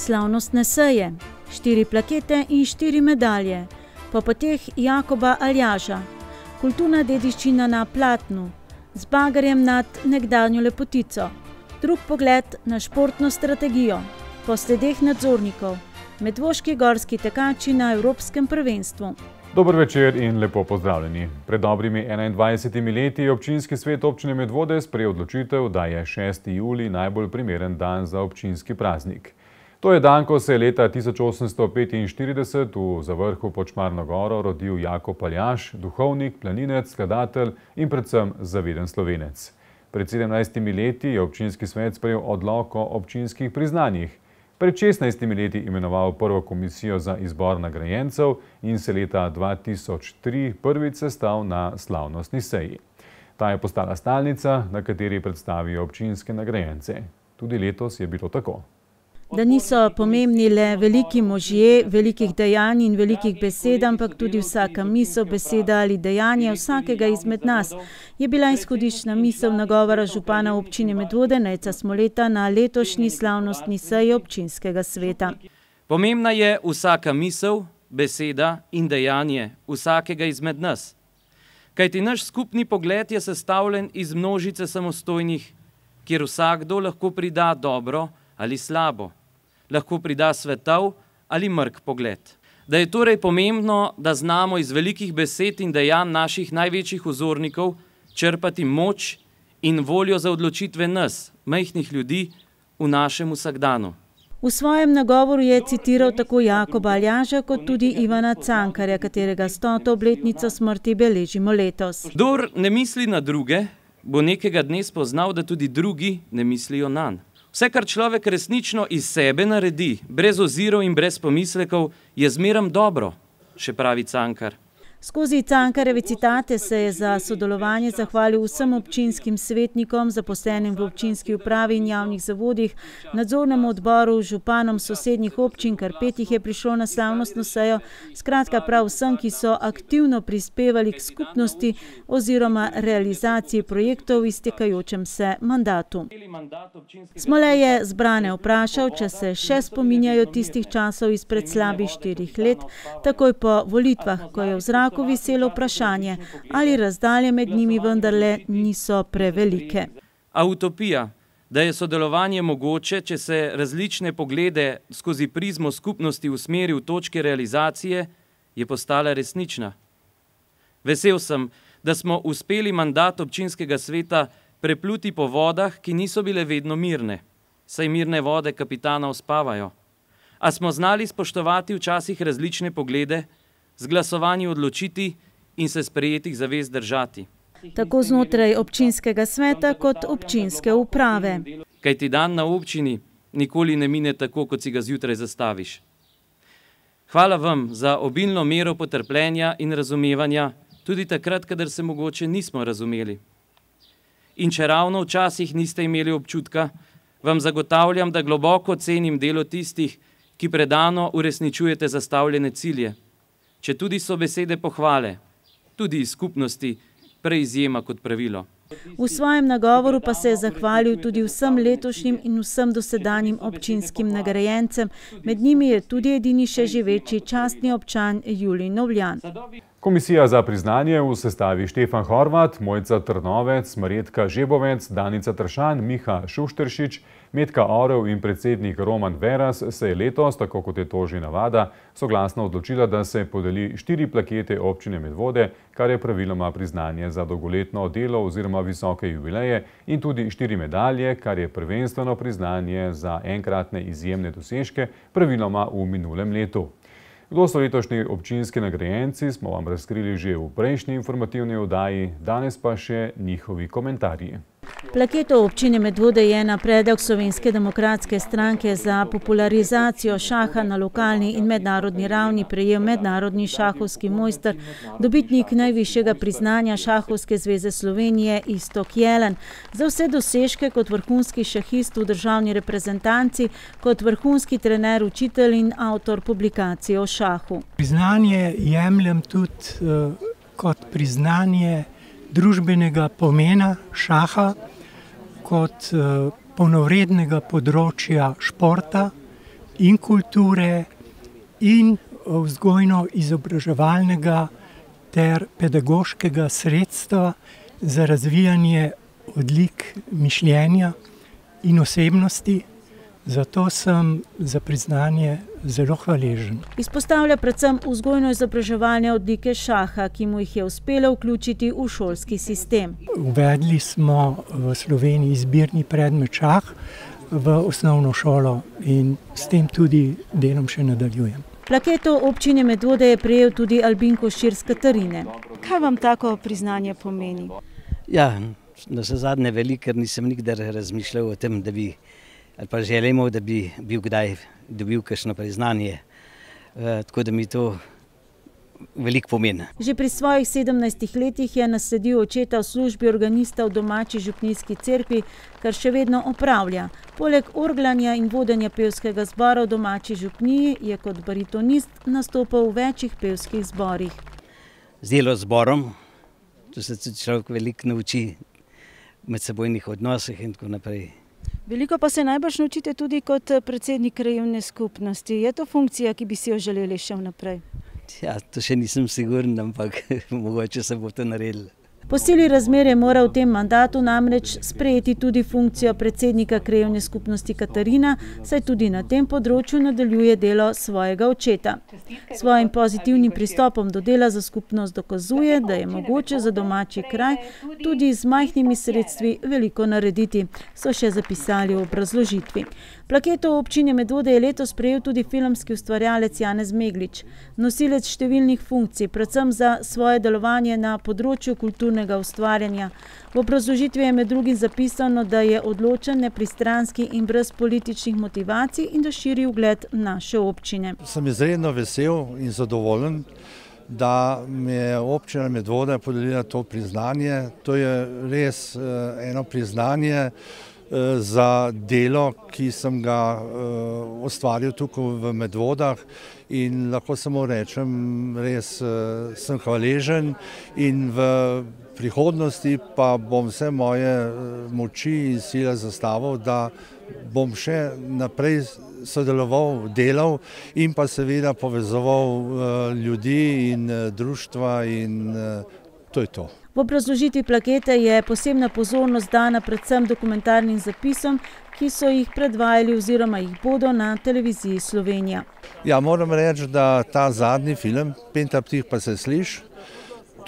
slavnostne seje, 4 plakete in 4 medalje, po poteh Jakoba Aljaža, kulturna dediščina na platnu, z bagerjem nad nekdanjo lepotico, drug pogled na športno strategijo, po sledeh nadzornikov, medvoški gorski tekači na Evropskem prvenstvu. Dober večer in lepo pozdravljeni. Pred dobrimi 21 leti je občinski svet občine Medvode sprejel odločitev, da je 6. julij najbolj primeren dan za občinski praznik. To je dan, ko se je leta 1845 v Zavrhu pod Šmarno goro rodil Jakob Aljaž, duhovnik, planinec, skladatelj in predvsem zaveden Slovenec. Pred 17 leti je občinski svet sprejel odlok o občinskih priznanjih. Pred 16 leti imenoval prvo komisijo za izbor nagrajencev in se leta 2003 prvič sestal na slavnostni seji. Ta je postala stalnica, na kateri predstavijo občinske nagrajence. Tudi letos je bilo tako. Da niso pomembni le veliki možje, velikih dejanj in velikih besed, ampak tudi vsaka misel, beseda ali dejanje vsakega izmed nas, je bila izhodiščna misel nagovora župana občine Medvode Nejca Smoleta na letošnji slavnostni seji občinskega sveta. Pomembna je vsaka misel, beseda in dejanje vsakega izmed nas. Kajti naš skupni pogled je sestavljen iz množice samostojnih, kjer vsakdo lahko prida dobro ali slabo. Lahko prida svetov ali mrk pogled. Da je torej pomembno, da znamo iz velikih besed in dejanj naših največjih vzornikov črpati moč in voljo za odločitve nas, majhnih ljudi, v našem vsakdanu. V svojem nagovoru je citiral tako Jakoba Aljaža kot tudi Ivana Cankarja, katerega 100. obletnico smrti beležimo letos. Kdor ne misli na druge, bo nekega dne spoznal, da tudi drugi ne mislijo nanj. Vse, kar človek resnično iz sebe naredi, brez ozirov in brez pomislekov, je zmeraj dobro, še pravi Cankar. Skozi Cankarjeve citate se je za sodelovanje zahvalil vsem občinskim svetnikom, zaposlenim v občinski upravi in javnih zavodih, nadzornemu odboru, županom sosednjih občin, kar 5 jih je prišlo na slavnostno sejo, skratka prav vsem, ki so aktivno prispevali k skupnosti oziroma realizaciji projektov v iztekajočem se mandatu. Smole je zbrane vprašal, če se še spominjajo tistih časov izpred slabih 4 let, takoj po volitvah, ko je v zraku viselo vprašanje, ali razdalje med njimi vendarle niso prevelike. A utopija, da je sodelovanje mogoče, če se različne poglede skozi prizmo skupnosti usmeri v točke realizacije, je postala resnična. Vesel sem, da smo uspeli mandat občinskega sveta prepluti po vodah, ki niso bile vedno mirne, saj mirne vode kapitana uspavajo. A smo znali spoštovati včasih različne poglede, z glasovanji odločiti in se sprejetih zavez držati. Tako znotraj občinskega sveta kot občinske uprave. Kajti dan na občini nikoli ne mine tako, kot si ga zjutraj zastaviš. Hvala vam za obilno mero potrpljenja in razumevanja, tudi takrat, kadar se mogoče nismo razumeli. In če ravno včasih niste imeli občutka, vam zagotavljam, da globoko cenim delo tistih, ki predano uresničujete zastavljene cilje. Če tudi so besede pohvale, tudi iz skupnosti, prej izjema kot pravilo. V svojem nagovoru pa se je zahvalil tudi vsem letošnjim in vsem dosedanjim občinskim nagrajencem, med njimi je tudi edini še živeči častni občan Julij Novljan. Komisija za priznanje v sestavi Štefan Horvat, Mojca Trnovec, Marjetka Žebovec, Danica Tršan, Miha Šušteršič, Metka Orel in predsednik Roman Veras se je letos, tako kot je to že navada, soglasno odločila, da se podeli 4 plakete občine Medvode, kar je praviloma priznanje za dolgoletno delo oziroma visoke jubileje, in tudi 4 medalje, kar je prvenstveno priznanje za enkratne izjemne dosežke, praviloma v minulem letu. Kdo so letošnji občinski nagrajenci, smo vam razkrili že v prejšnji informativni oddaji, danes pa še njihovi komentarji. Plaketo občine Medvode je na predlog Slovenske demokratske stranke za popularizacijo šaha na lokalni in mednarodni ravni prejel mednarodni šahovski mojster, dobitnik najvišjega priznanja Šahovske zveze Slovenije Iztok Jelen, za vse dosežke kot vrhunski šahist v državni reprezentanci, kot vrhunski trener, učitelj in avtor publikacije o šahu. Priznanje jemljem tudi kot priznanje družbenega pomena šaha, kot polnovrednega področja športa, in kulture in vzgojno-izobraževalnega ter pedagoškega sredstva za razvijanje odlik mišljenja in osebnosti. Zato sem za priznanje zelo hvaležen. Izpostavlja predvsem vzgojno-izobraževalne odlike šaha, ki mu jih je uspelo vključiti v šolski sistem. Uvedli smo v Sloveniji izbirni predmet šah v osnovno šolo in s tem tudi delom še nadaljujem. Plaketo občine Medvode je prejel tudi Albin Košir z Katarine. Kaj vam tako priznanje pomeni? Ja, navsezadnje veliko, ker nisem nikdar razmišljal o tem, da bi ali pa želimo, da bi bil kdaj dobil kakšno priznanje. Tako da mi to veliko pomeni. Že pri svojih 17 letih je nasledil očeta v službi organista v domači župnijski cerkvi, kar še vedno opravlja. Poleg orglanja in vodenja pevskega zbora v domači župniji je kot baritonist nastopal v večjih pevskih zborih. Z delo zborom, to se človek veliko nauči med sebojnih odnosih in tako naprej. Veliko pa se najbrž naučite tudi kot predsednik krajevne skupnosti. Je to funkcija, ki bi si jo želeli še vnaprej? Ja, to še nisem siguren, ampak mogoče se bo to naredilo. Po sili razmer je moral v tem mandatu namreč sprejeti tudi funkcijo predsednika krajevne skupnosti Katarina, saj tudi na tem področju nadaljuje delo svojega očeta. Svojim pozitivnim pristopom do dela za skupnost dokazuje, da je mogoče za domači kraj tudi z majhnimi sredstvi veliko narediti, so še zapisali v obrazložitvi. Plaketo občine Medvode je letos prejel tudi filmski ustvarjalec Janez Meglič, nosilec številnih funkcij, predvsem za svoje delovanje na področju kulturnega ustvarjanja. V obrazložitvi je med drugim zapisano, da je odločen, nepristranski in brez političnih motivacij in da širi ugled naše občine. Sem izredno vesel in zadovoljen, da mi je občina Medvode podelila to priznanje. To je res eno priznanje za delo, ki sem ga ustvaril tukaj v Medvodah in lahko samo rečem, res sem hvaležen in v prihodnosti pa bom vse moje moči in sile zastavil, da bom še naprej sodeloval, delal in pa seveda povezoval ljudi in društva in to je to. V obrazložitvi plakete je posebna pozornost dana predvsem dokumentarnim zapisom, ki so jih predvajali oziroma jih bodo na televiziji Slovenija. Ja, moram reči, da ta zadnji film, Penta ptih pa se sliš,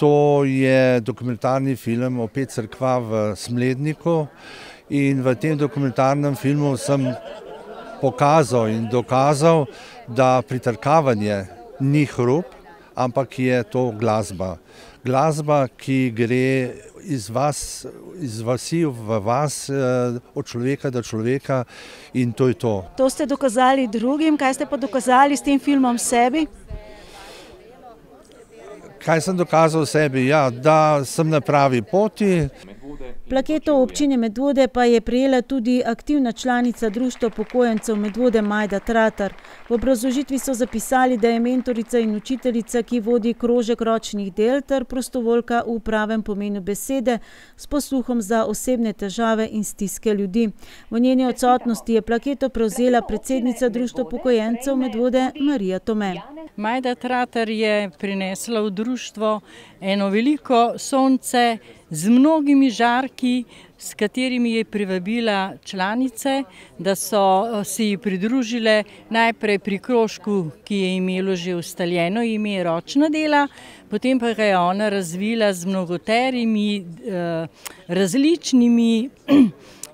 to je dokumentarni film o 5 cerkva v Smledniku in v tem dokumentarnem filmu sem pokazal in dokazal, da pritrkavanje ni hrup, ampak je to glasba. Glasba, ki gre iz vasi v vas, od človeka do človeka in to je to. To ste dokazali drugim, kaj ste pa dokazali s tem filmom sebi? Kaj sem dokazal sebi? Ja, da sem na pravi poti. Plaketo občine Medvode pa je prejela tudi aktivna članica Društva upokojencev Medvode Majda Tratar. V obrazložitvi so zapisali, da je mentorica in učiteljica, ki vodi krožek ročnih del ter prostovoljka v pravem pomenu besede s posluhom za osebne težave in stiske ljudi. V njeni odsotnosti je plaketo prevzela predsednica Društva upokojencev Medvode Marija Tome. Majda Tratar je prinesla v društvo eno veliko sonce z mnogimi žarki, s katerimi je privabila članice, da so si ji pridružile najprej pri krožku, ki je imelo že ustaljeno ime ročna dela, potem pa ga je ona razvila z mnogoterimi različnimi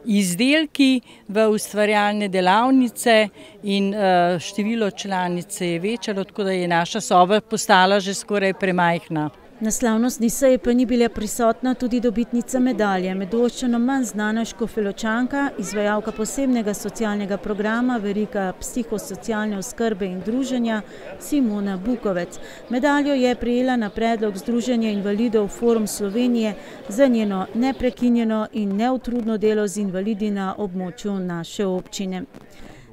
izdelki v ustvarjalne delavnice in število članice je večalo, tako da je naša soba postala že skoraj premajhna. Na slavnostni seji pa ni bila prisotna tudi dobitnica medalje, Medvoščano manj znana Škofjeločanka, izvajalka posebnega socialnega programa Verika psihosocialne oskrbe in druženja Simona Bukovec. Medaljo je prejela na predlog Združenja invalidov Forum Slovenije za njeno neprekinjeno in neutrudno delo z invalidi na območju naše občine.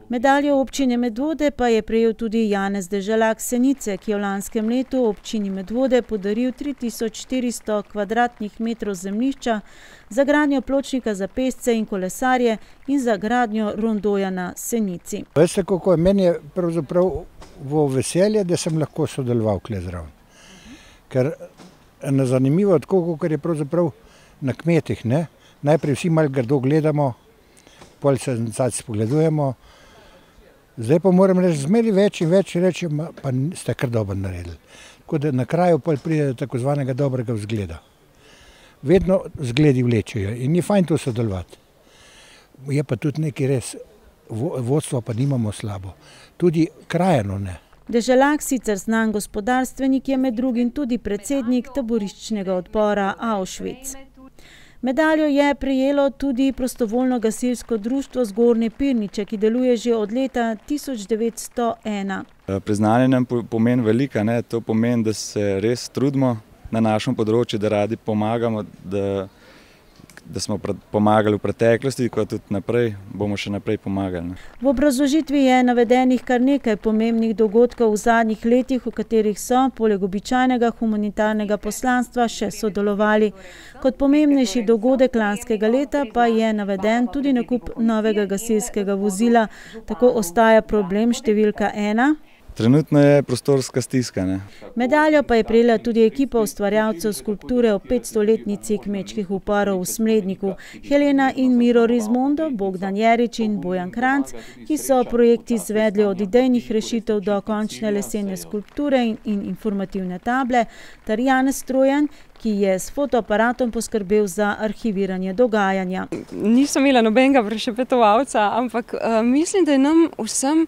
Medaljo občine Medvode pa je prejel tudi Janez Deželak Senice, ki je v lanskem letu občini Medvode podaril 3400 kvadratnih metrov zemljišča za gradnjo pločnika za pešce in kolesarje in za gradnjo rondoja na Senici. Veste, kako je meni pravzaprav v veselje, da sem lahko sodeloval kle zraven. Ker na zanimivo, tako kot je pravzaprav na kmetih, ne? Najprej vsi malo grdo gledamo, pol se spogledujemo, zdaj pa moram reči, zmeri več in več reči, pa ste kar dobro naredili. Tako da na kraju pol pride tako zvanega dobrega vzgleda. Vedno vzgledi vlečejo in je fajn to sodelovati. Je pa tudi nekaj res, vodstvo pa nimamo slabo, tudi krajano ne. Deželak, sicer znan gospodarstvenik, je med drugim tudi predsednik taboriščnega odbora Auschwitz. Medaljo je prejelo tudi prostovoljno gasilsko društvo Zgornje Pirniče, ki deluje že od leta 1901. Priznanje nam pomeni veliko, to pomeni, da se res trudimo na našem področju, da radi pomagamo, da smo pomagali v preteklosti, kot tudi naprej, bomo še naprej pomagali. V obrazložitvi je navedenih kar nekaj pomembnih dogodkov v zadnjih letih, v katerih so, poleg običajnega humanitarnega poslanstva, še sodelovali. Kot pomembnejši dogodek lanskega leta pa je naveden tudi nakup novega gasilskega vozila. Tako ostaja problem številka 1. Trenutno je prostorska stiska. Medaljo pa je prejela tudi ekipa ustvarjalcev skulpture o 500-letnici kmečkih uporov v Smledniku, Helena in Miro Rizmondo, Bogdan Jerič in Bojan Kranc, ki so projekt izvedli od idejnih rešitev do končne lesene skulpture in informativne table, ter Janez Strojan, ki je s fotoaparatom poskrbel za arhiviranje dogajanja. Nisem imela nobenega prešepetovalca, ampak mislim, da je nam vsem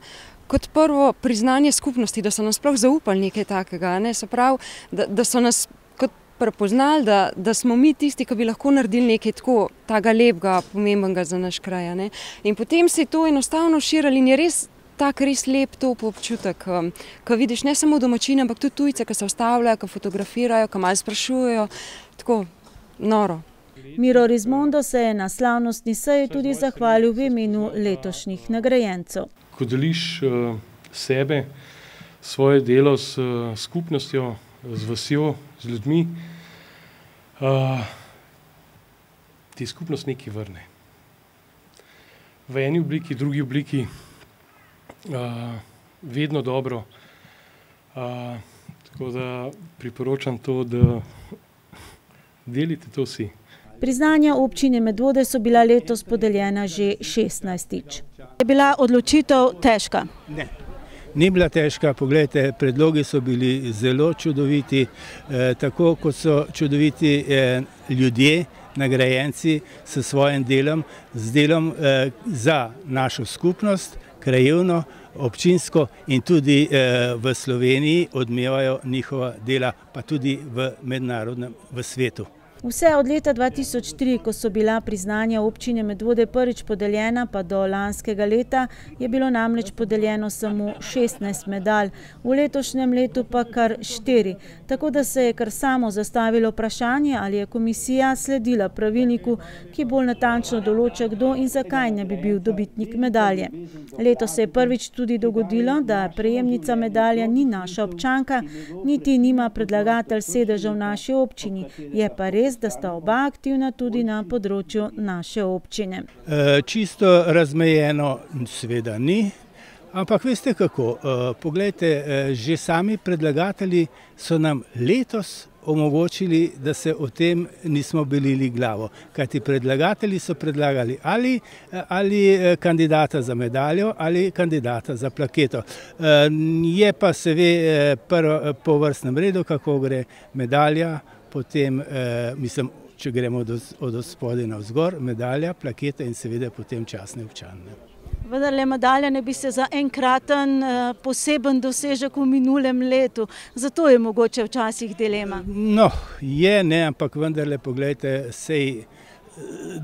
kot prvo priznanje skupnosti, da so nas sploh zaupali nekaj takega, se pravi, da so nas kot prepoznali, da smo mi tisti, ki bi lahko naredili nekaj tako lepega, pomembnega za naš kraj. In potem se je to enostavno širilo in je res tak res lep top občutek, ko vidiš ne samo domačine, ampak tudi tujce, ki se ustavljajo, ki fotografirajo, ki malo sprašujejo, tako noro. Miro Rizmondo se je na slavnostni seji tudi zahvalil v imenu letošnjih nagrajencev. Ko deliš sebe, svoje delo s skupnostjo, z vasjo, z ljudmi, ti skupnost nekaj vrne. V eni obliki, drugi obliki, vedno dobro. Tako da priporočam to, da delite to vsi. Priznanja občine Medvode so bila letos podeljena že 16-tič. Je bila odločitev težka? Ne, ni bila težka. Poglejte, predlogi so bili zelo čudoviti, tako kot so čudoviti ljudje, nagrajenci s svojim delom, z delom za našo skupnost, krajevno, občinsko in tudi v Sloveniji odmevajo njihova dela, pa tudi v mednarodnem, v svetu. Vse od leta 2003, ko so bila priznanja občine Medvode prvič podeljena, pa do lanskega leta je bilo namreč podeljeno samo 16 medalj, v letošnjem letu pa kar 4. Tako da se je kar samo zastavilo vprašanje, ali je komisija sledila pravilniku, ki bolj natančno določa, kdo in zakaj ne bi bil dobitnik medalje. Letos se je prvič tudi dogodilo, da prejemnica medalje ni naša občanka, niti nima predlagatelj sedeža v naši občini, je pa res, da sta oba aktivna tudi na področju naše občine. Čisto razmejeno seveda ni, ampak veste kako, poglejte, že sami predlagatelji so nam letos omogočili, da se o tem nismo belili glavo. Kajti predlagatelji so predlagali ali kandidata za medaljo ali kandidata za plaketo. Je pa se ve po vrstnem redu, kako gre medalja, potem, mislim, če gremo od spodaj navzgor, medalja, plaketa in seveda potem častni občan. Vendarle medalja ne bi se za enkraten poseben dosežek v minulem letu, zato je mogoče včasih dilema. No, je, ne, ampak vendarle, poglejte, sej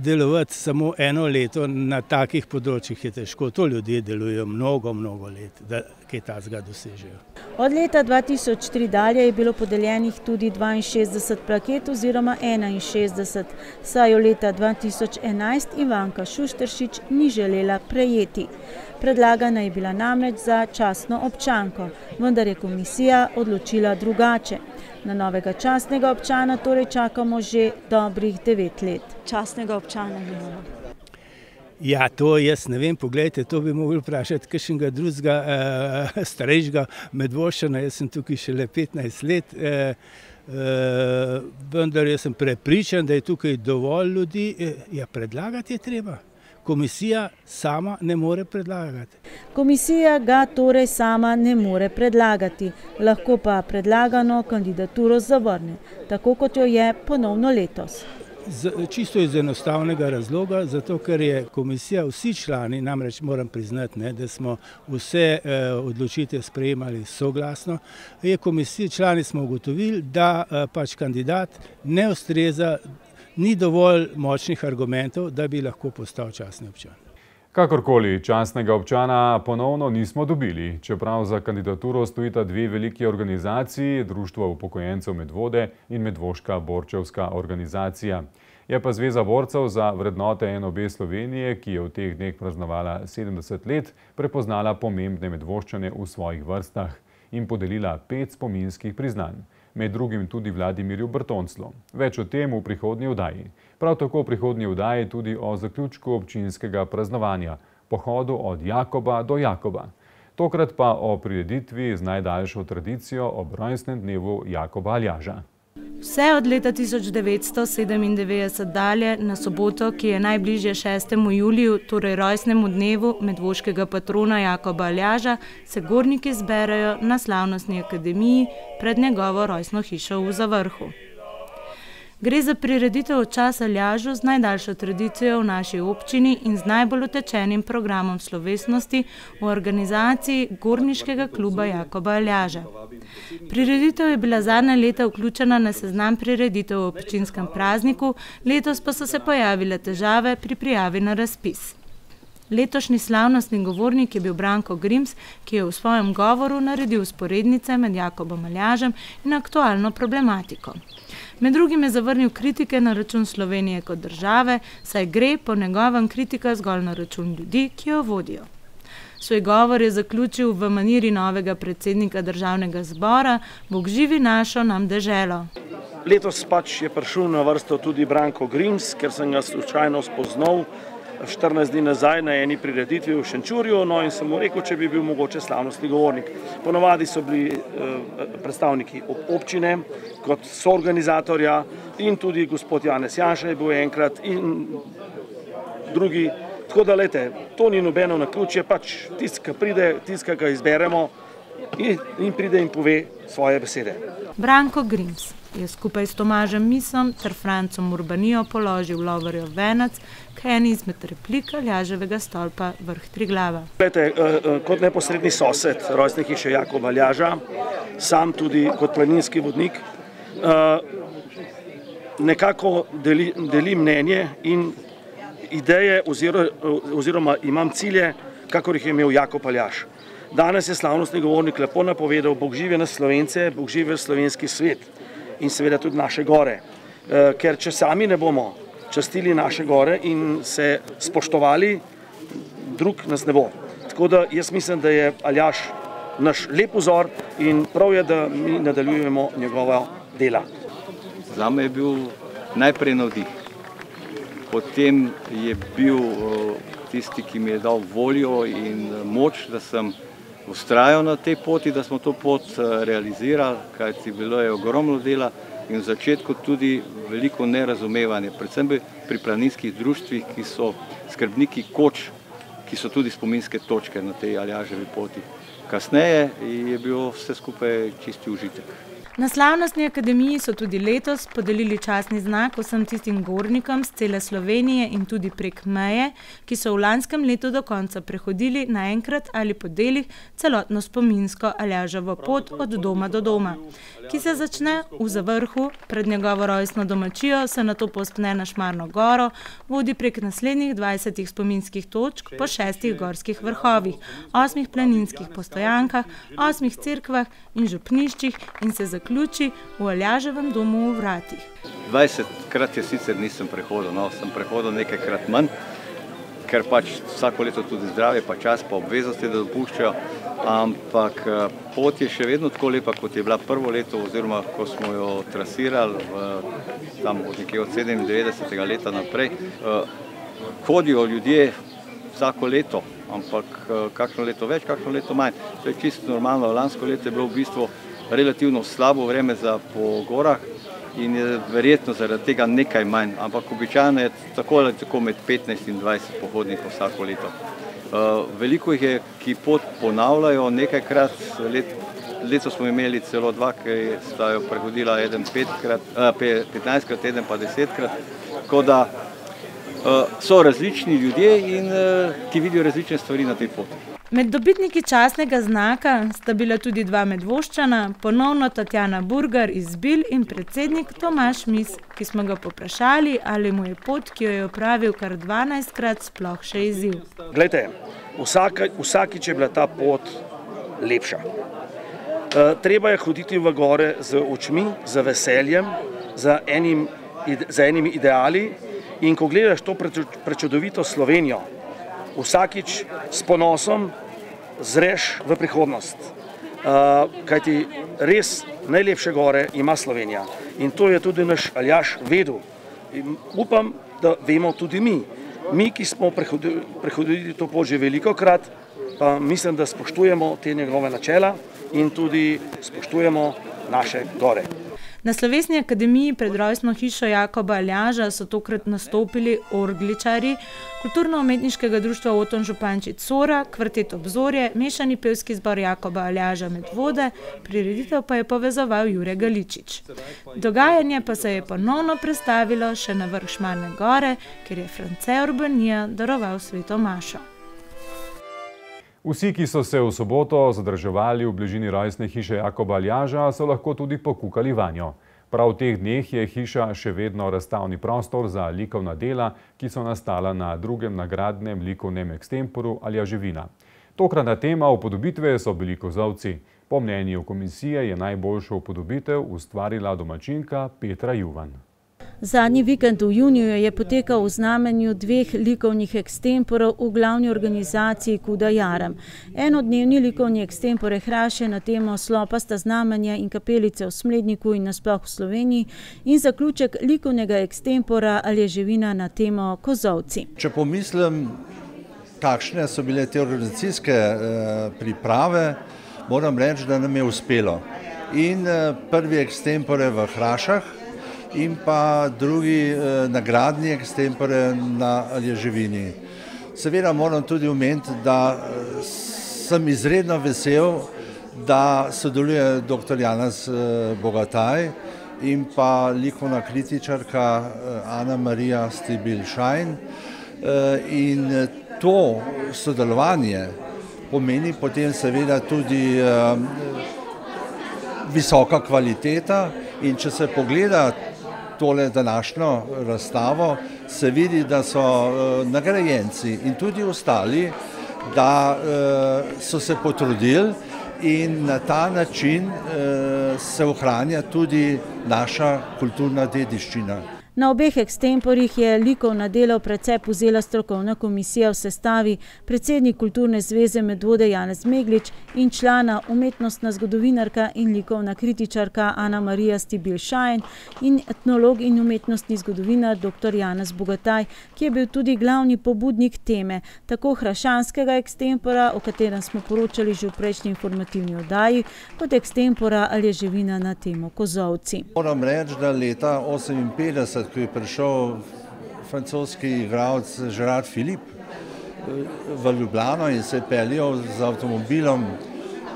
delovati samo eno leto na takih področjih je težko. To ljudje delujejo mnogo let, da kaj takega dosežejo. Od leta 2003 dalje je bilo podeljenih tudi 62 plaket oziroma 61, saj jo leta 2011 Ivanka Šušteršič ni želela prejeti. Predlagana je bila namreč za častno občanko, vendar je komisija odločila drugače. Na novega častnega občana torej čakamo že dobrih 9 let. Častnega občana imamo. Ja, to jaz ne vem, poglejte, to bi mogli vprašati kakšnega drugega starejšega Medvoščana, jaz sem tukaj šele 15 let, vendar jaz sem prepričan, da je tukaj dovolj ljudi, ja, predlagati je treba. Komisija sama ne more predlagati. Komisija ga torej sama ne more predlagati, lahko pa predlagano kandidaturo zavrne, tako kot jo je ponovno letos. Čisto iz enostavnega razloga, zato ker je komisija, vsi člani, namreč moram priznati, da smo vse odločitve sprejemali soglasno, člani smo ugotovili, da pač kandidat ne ustreza, ni dovolj močnih argumentov, da bi lahko postal častni občan. Kakorkoli, častnega občana ponovno nismo dobili, čeprav za kandidaturo stojita dve veliki organizaciji, Društvo upokojencev Medvode in Medvoška borčevska organizacija. Je pa Zveza borcev za vrednote NOB Slovenije, ki je v teh dneh praznovala 70 let, prepoznala pomembne Medvoščane v svojih vrstah in podelila 5 spominskih priznanj, med drugim tudi Vladimirju Bertonclju. Več o tem v prihodnji oddaji. Prav tako v prihodnji oddaji tudi o zaključku občinskega praznovanja, pohodu od Jakoba do Jakoba. Tokrat pa o prireditvi z najdaljšo tradicijo ob rojstnem dnevu Jakoba Aljaža. Vse od leta 1997 dalje na soboto, ki je najbližje 6. juliju, torej rojstnemu dnevu medvoškega patrona Jakoba Aljaža, se gorniki zberajo na slavnostni akademiji pred njegovo rojstno hišo v Zavrhu. Gre za prireditev v čast Aljažu z najdaljšo tradicijo v naši občini in z najbolj utečenim programom slovesnosti v organizaciji Gorniškega kluba Jakoba Aljaža. Prireditev je bila zadnja leta vključena na seznam prireditev v občinskem prazniku, letos pa so se pojavile težave pri prijavi na razpis. Letošnji slavnostni govornik je bil Branko Grims, ki je v svojem govoru naredil vzporednice med Jakobom Aljažem in aktualno problematiko. Med drugim je zavrnil kritike na račun Slovenije kot države, saj gre po njegovem kritika zgolj na račun ljudi, ki jo vodijo. Svoj govor je zaključil v maniri novega predsednika državnega zbora: Bog živi našo nam deželo. Letos pač je prišel na vrsto tudi Branko Grims, ker sem ga slučajno spoznal 14 dni nazaj na eni prireditvi v Šenčurju, no in sem mu rekel, če bi bil mogoče slavnostni govornik. Ponovadi so bili predstavniki občine kot soorganizatorja in tudi gospod Janez Janša je bil enkrat in drugi. Tako da, lejte, to ni nobeno naključje, pač tisti, ki pride, tisti, ki ga izberemo in pride in pove svoje besede. Branko Grims je skupaj s Tomažem Misom ter Francom Urbanijo položil Lovorjev venac k eni izmed replik Aljaževega stolpa Vrh Triglava. Glejte, kot neposredni sosed rojstne hiše Jakoba Aljaža, sam tudi kot planinski vodnik, nekako delim mnenje in ideje oziroma imam cilje, kakor jih je imel Jakob Aljaž. Danes je slavnostni govornik lepo napovedal: Bog živi na Slovence, Bog živi slovenski svet in seveda tudi naše gore. Ker če sami ne bomo častili naše gore in se spoštovali, drug nas ne bo. Tako da jaz mislim, da je Aljaž naš lep vzor in prav je, da mi nadaljujemo njegova dela. Zame je bil najprej navdih. Potem je bil tisti, ki mi je dal voljo in moč, da sem vztrajal na tej poti, da smo to pot realizirali, kajti bilo je ogromno dela in v začetku tudi veliko nerazumevanje, predvsem pri planinskih društvih, ki so skrbniki koč, ki so tudi spominske točke na tej Aljaževi poti. Kasneje je bilo vse skupaj čisti užitek. Na Slavnostni akademiji so tudi letos podelili častni znak vsem tistim gornikom z cele Slovenije in tudi prek meje, ki so v lanskem letu do konca prehodili naenkrat ali po delih celotno spominsko Aljaževo pot od doma do doma, ki se začne v Zavrhu, pred njegovo rojstno domačijo se nato povzpne na Šmarno goro, vodi prek naslednjih 20 spominskih točk po 6 gorskih vrhovih, 8 planinskih postojankah, 8 cerkvah in župniščih in se zaključi v Aljaževem domu v Vratih. 20krat je sicer nisem prehodil, sem prehodil nekajkrat manj, ker pač vsako leto tudi zdravje, pa čas, pa obveznosti, da dopuščajo, ampak pot je še vedno tako lepa, kot je bila prvo leto, oziroma ko smo jo trasirali, tam nekje od 97. leta naprej. Hodijo ljudje vsako leto, ampak kakšno leto več, kakšno leto manj. To je čisto normalno. Lansko leto je bilo v bistvu relativno slabo vreme za po gorah in je verjetno zaradi tega nekaj manj, ampak običajno je tako ali tako med 15 in 20 pohodnikov vsako leto. Veliko jih je, ki pot ponavljajo nekajkrat, letos smo imeli celo 2, ki sta jo prehodila eden 15krat, eden pa 10krat, tako da so različni ljudje in ki vidijo različne stvari na tej poti. Med dobitniki častnega znaka sta bila tudi 2 Medvoščana, ponovno Tatjana Burgar iz Bilj in predsednik Tomaž Mis, ki smo ga poprašali, ali mu je pot, ki jo je opravil kar 12krat, sploh še izziv. Glejte, vsakič je bila ta pot lepša. Treba je hoditi v gore z očmi, z veseljem, z enimi ideali in ko gledaš to prečudovito Slovenijo, vsakič s ponosom zreš v prihodnost. Kajti res najlepše gore ima Slovenija in to je tudi naš Aljaž vedel. In upam, da vemo tudi mi. Mi, ki smo prehodili to pot že velikokrat, pa mislim, da spoštujemo te njegove načela in tudi spoštujemo naše gore. Na Slovesni akademiji pred rojstno hišo Jakoba Aljaža so tokrat nastopili orgličarji Kulturno-umetniškega društva Oton Župančič Sora, Kvartet Obzorje, mešani pevski zbor Jakoba Aljaža Medvode, prireditev pa je povezoval Jure Galičič. Dogajanje pa se je ponovno prestavilo še na vrh Šmarne gore, ker je France Urbanija daroval sveto mašo. Vsi, ki so se v soboto zadrževali v bližini rojstne hiše Jakoba Aljaža, so lahko tudi pokukali vanjo. Prav v teh dneh je hiša še vedno razstavni prostor za likovna dela, ki so nastala na drugem nagradnem likovnem ekstemporu Aljaževina. Tokratna tema upodobitve so bili kozolci. Po mnenju komisije je najboljšo upodobitev ustvarila domačinka Petra Juvan. Zadnji vikend v juniju je potekal v znamenju 2 likovnih ekstemporov v glavni organizaciji Kuda Jarem. Enodnevni likovni ekstempor je Hraše na temo Slopasta znamenja in kapelice v Smledniku in nasploh v Sloveniji in zaključek likovnega ekstempora Aljaževina na temo Kozolci. Če pomislim, kakšne so bile te organizacijske priprave, moram reči, da nam je uspelo. In prvi ekstempor je v Hrašah, in pa drugi nagradni ekstempore na Aljaževini. Seveda moram tudi omeniti, da sem izredno vesel, da sodeluje dr. Janez Bogataj in pa likovna kritičarka Ana Marija Stibilšajn. In to sodelovanje pomeni potem seveda tudi visoka kvaliteta in če se pogleda tole današnjo razstavo, se vidi, da so nagrajenci in tudi ostali, da so se potrudili in na ta način se ohranja tudi naša kulturna dediščina. Na obeh ekstemporjih je likovna dela v precep vzela strokovna komisija v sestavi predsednik Kulturne zveze Medvode Janez Meglič in člana umetnostna zgodovinarka in likovna kritičarka Ana Marija Stibilšajn in etnolog in umetnostni zgodovinar dr. Janez Bogataj, ki je bil tudi glavni pobudnik teme, tako hrašanskega ekstempora, o katerem smo poročali že v prejšnji informativni oddaji, kot ekstempora Aljaževina na temo Kozolci. Moram reči, da leta 1958, ko je prišel francoski igralec Gerard Philippe v Ljubljano in se je peljal z avtomobilom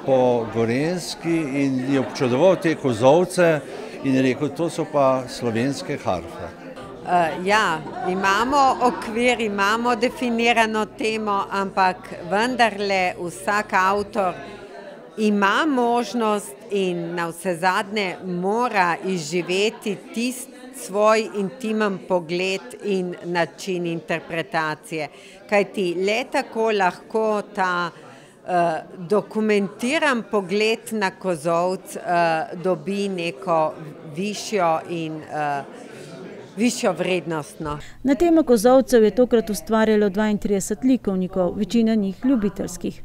po Gorenjski in je občudoval te kozolce in je rekel, to so pa slovenske harfe. Ja, imamo okvir, imamo definirano temo, ampak vendarle vsak avtor ima možnost in navsezadnje mora izživeti tisti svoj intimen pogled in način interpretacije. Kajti le tako lahko ta dokumentiran pogled na kozolec dobi neko višjo vrednost. Na temo kozolcev je tokrat ustvarjalo 32 likovnikov, večina njih ljubiteljskih.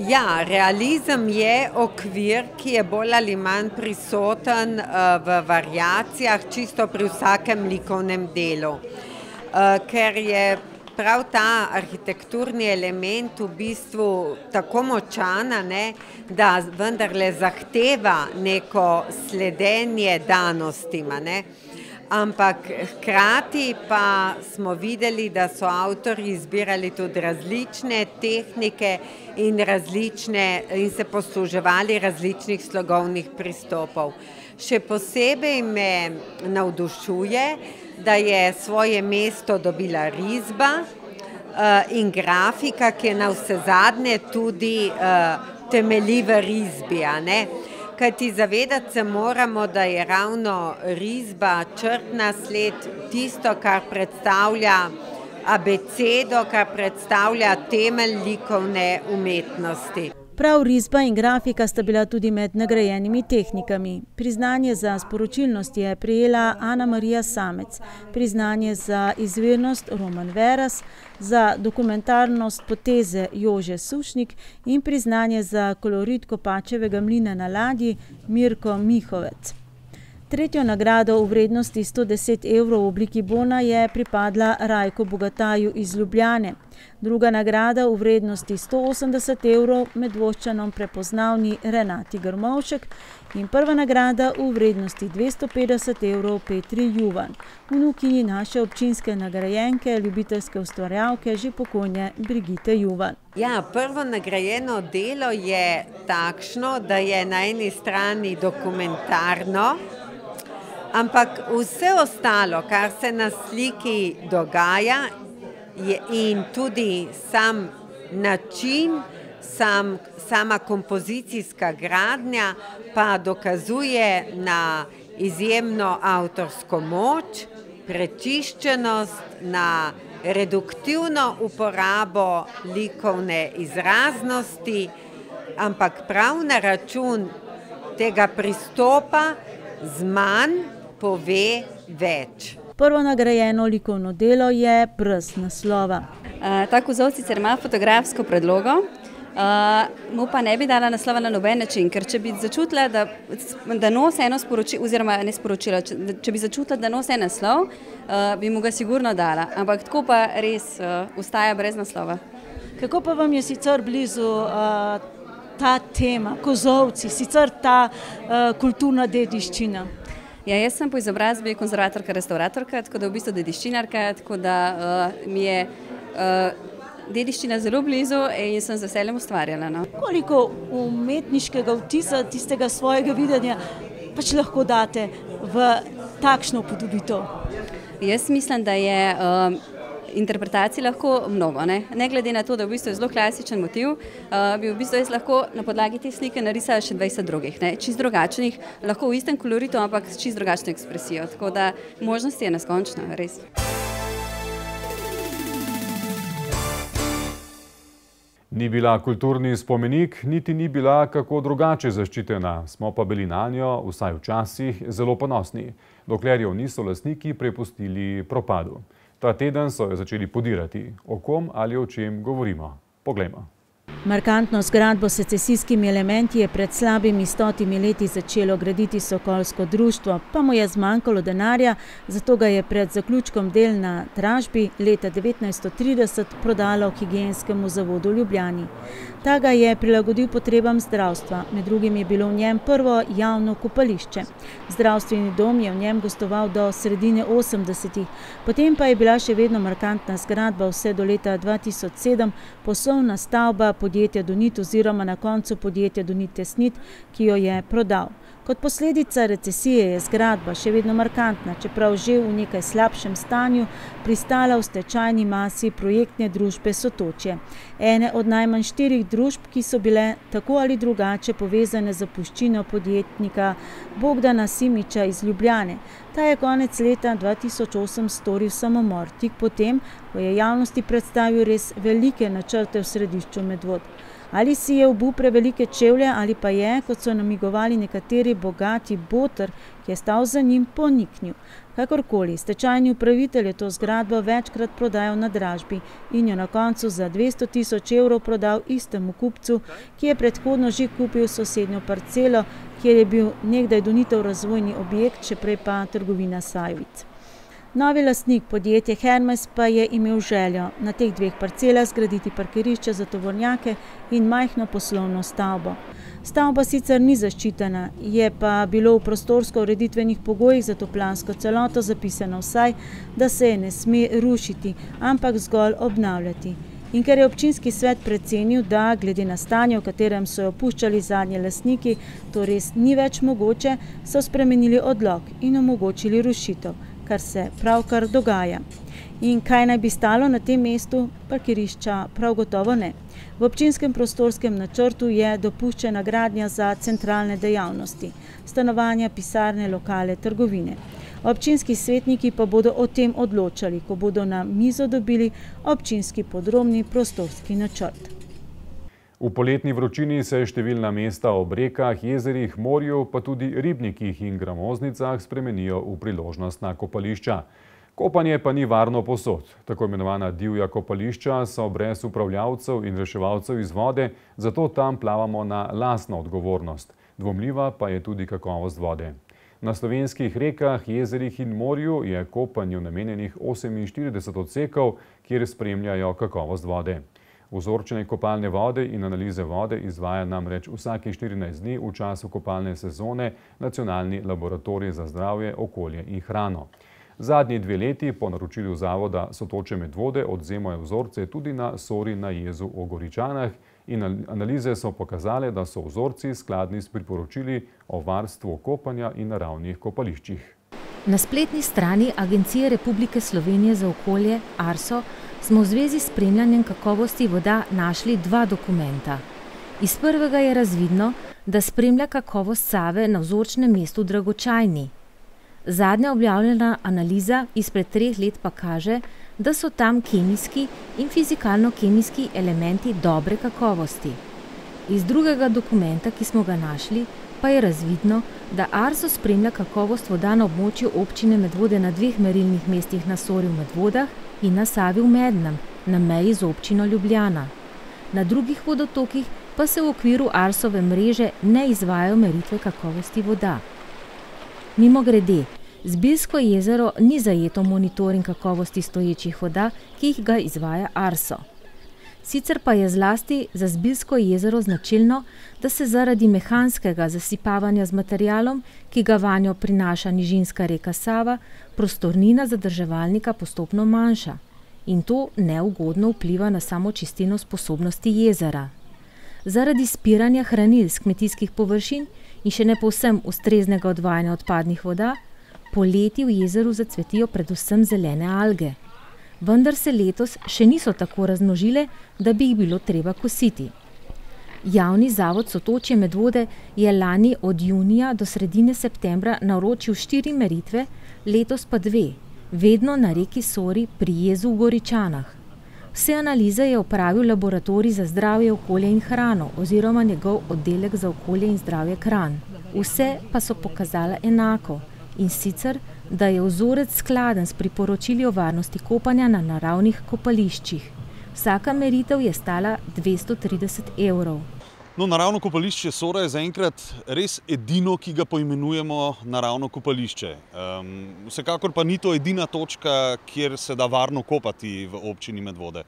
Ja, realizem je okvir, ki je bolj ali manj prisoten v variacijah, čisto pri vsakem likovnem delu. Ker je prav ta arhitekturni element v bistvu tako močan, da vendarle zahteva neko sledenje danostima. Ampak hkrati pa smo videli, da so avtorji izbirali tudi različne tehnike in se posluževali različnih slogovnih pristopov. Še posebej me navdušuje, da je svoje mesto dobila risba in grafika, ki je navsezadnje tudi temelji v risbi. Kajti zavedati se moramo, da je ravno risba, črtna sled, tisto, kar predstavlja abecedo, kar predstavlja temelj likovne umetnosti. Prav risba in grafika sta bila tudi med nagrajenimi tehnikami. Priznanje za sporočilnost je prejela Ana Marija Samec, priznanje za izvirnost Roman Veras, za dokumentarnost poteze Jože Sušnik in priznanje za kolorit Kopačevega mlina na ladji Mirko Mihovec. Tretjo nagrado v vrednosti 110 evrov v obliki bona je pripadla Rajko Bogataju iz Ljubljane. Druga nagrada v vrednosti 180 evrov Medvoščanom prepoznavni Renati Grmovšek in prva nagrada v vrednosti 250 evrov Petri Juvan, vnukinji naše občinske nagrajenke, ljubiteljske ustvarjalke, že pokojne Brigite Juvan. Ja, prvo nagrajeno delo je takšno, da je na eni strani dokumentarno, ampak vse ostalo, kar se na sliki dogaja in tudi sam način, sama kompozicijska gradnja pa dokazuje na izjemno avtorsko moč, prečiščenost, na reduktivno uporabo likovne izraznosti, ampak prav na račun tega pristopa z manj pove več. Prvo nagrajeno likovno delo je brez naslova. Ta kozolec sicer ima fotografsko predlogo, mu pa ne bi dala naslova na noben način, ker če bi začutila, da nosi eno sporočilo, oziroma ne sporočilo, če bi začutila, da nosi en naslov, bi mu ga sigurno dala, ampak tako pa res ostaja brez naslova. Kako pa vam je sicer blizu ta tema, kozolci, sicer ta kulturna dediščina? Ja, jaz sem po izobrazbi konzervatorka, restauratorka, tako da v bistvu dediščinarka, tako da mi je dediščina zelo blizu in sem z veseljem ustvarjala. Koliko umetniškega vtisa, tistega svojega videnja pač lahko date v takšno upodobitev? Jaz mislim, da je interpretacij lahko mnogo. Ne glede na to, da v bistvu je zelo klasičen motiv, bi v bistvu jaz lahko na podlagi te slike narisala še 20 drugih. Čist drugačnih, lahko v istem koloritu, ampak s čist drugačno ekspresijo. Tako da možnost je neskončna, res. Ni bila kulturni spomenik, niti ni bila kako drugače zaščitena. Smo pa bili na njo, vsaj včasih, zelo ponosni, dokler jo niso lastniki prepustili propadu. Ta teden so jo začeli podirati. O kom ali o čem govorimo? Poglejmo. Markantno zgradbo s secesijskimi elementi je pred slabimi 100 leti začelo graditi Sokolsko društvo, pa mu je zmanjkalo denarja, zato ga je pred zaključkom del na dražbi leta 1930 prodalo Higienskemu zavodu v Ljubljani. Ta ga je prilagodil potrebam zdravstva, med drugim je bilo v njem prvo javno kopališče. Zdravstveni dom je v njem gostoval do sredine 80-ih, potem pa je bila še vedno markantna zgradba vse do leta 2007 poslovna stavba podjetja podjetja Donit oziroma na koncu podjetja Donit Tesnit, ki jo je prodal. Kot posledica recesije je zgradba še vedno markantna, čeprav že v nekaj slabšem stanju pristala v stečajni masi projektne družbe Sotočje. Ene od najmanj 4 družb, ki so bile tako ali drugače povezane z zapuščino podjetnika Bogdana Simiča iz Ljubljane. Ta je konec leta 2008 storil samomor, tik potem, ko je javnosti predstavil res velike načrte v središču Medvod. Ali si je obul prevelike čevlje ali pa je, kot so namigovali nekateri, bogati boter, ki je stal za njim, poniknil. Kakorkoli, stečajni upravitelj je to zgradbo večkrat prodajal na dražbi in jo na koncu za 200 000 evrov prodal istemu kupcu, ki je predhodno že kupil sosednjo parcelo, kjer je bil nekdaj Donitov razvojni objekt, še prej pa trgovina Sajovic. Novi lastnik podjetje Hermes pa je imel željo na teh 2 parcelah zgraditi parkirišče za tovornjake in majhno poslovno stavbo. Stavba sicer ni zaščitena, je pa bilo v prostorsko-ureditvenih pogojih za to plansko celoto zapisano vsaj, da se je ne sme rušiti, ampak zgolj obnavljati. In ker je občinski svet precenil, da glede na stanje, v katerem so jo puščali zadnji lastniki, to res ni več mogoče, so spremenili odlok in omogočili rušitev, kar se pravkar dogaja. In kaj naj bi stalo na tem mestu? Parkirišča prav gotovo ne. V občinskem prostorskem načrtu je dopuščena gradnja za centralne dejavnosti, stanovanja, pisarne, lokale, trgovine. Občinski svetniki pa bodo o tem odločali, ko bodo na mizo dobili občinski podrobni prostorski načrt. V poletni vročini se številna mesta ob rekah, jezerih, morju, pa tudi ribnikih in gramoznicah spremenijo v priložnostna kopališča. Kopanje pa ni varno povsod. Tako imenovana divja kopališča so brez upravljavcev in reševalcev iz vode, zato tam plavamo na lastno odgovornost. Dvomljiva pa je tudi kakovost vode. Na slovenskih rekah, jezerih in morju je kopanju namenjenih 48 odsekov, kjer spremljajo kakovost vode. Vzorčenje kopalne vode in analize vode izvaja namreč vsakih 14 dni v času kopalne sezone Nacionalni laboratorij za zdravje, okolje in hrano. Zadnji 2 leti po naročilu zavoda Sotočje Medvode odvzemajo vzorce tudi na Sori na jezu o Goričanah in analize so pokazale, da so vzorci skladni s priporočili o varstvu kopanja in naravnih kopališčih. Na spletni strani Agencije Republike Slovenije za okolje, ARSO, smo v zvezi s spremljanjem kakovosti voda našli 2 dokumenta. Iz prvega je razvidno, da spremlja kakovost Save na vzorčnem mestu Dragočajni. Zadnja objavljena analiza izpred 3 let pa kaže, da so tam kemijski in fizikalno-kemijski elementi dobre kakovosti. Iz drugega dokumenta, ki smo ga našli, pa je razvidno, da ARSO spremlja kakovost voda na območju občine Medvode na 2 merilnih mestih na Sori v Medvodah in na Savi v Mednem, na meji z občino Ljubljana. Na drugih vodotokih pa se v okviru ARSove mreže ne izvajajo meritve kakovosti voda. Mimogrede, Zbiljsko jezero ni zajeto monitoring kakovosti stoječih voda, ki jih ga izvaja ARSO. Sicer pa je zlasti za Zbiljsko jezero značilno, da se zaradi mehanskega zasipavanja z materialom, ki ga vanjo prinaša nižinska reka Sava, prostornina zadrževalnika postopno manjša. In to neugodno vpliva na samo čistilno sposobnosti jezera. Zaradi spiranja hranil z kmetijskih površin in še ne povsem ustreznega odvajanja odpadnih voda, poleti v jezeru zacvetijo predvsem zelene alge. Vendar se letos še niso tako razmnožile, da bi jih bilo treba kositi. Javni zavod Sotočje Medvode je lani od junija do sredine septembra naročil 4 meritve, letos pa 2, vedno na reki Sori pri jezu v Goričanah. Vse analize je opravil laboratorij za zdravje, okolje in hrano oziroma njegov oddelek za okolje in zdravje Kranj. Vse pa so pokazale enako, in sicer, da je vzorec skladen s priporočili o varnosti kopanja na naravnih kopališčih. Vsaka meritev je stala 230 evrov. No, naravno kopališče Sora je zaenkrat res edino, ki ga poimenujemo naravno kopališče. Vsekakor pa ni to edina točka, kjer se da varno kopati v občini Medvode.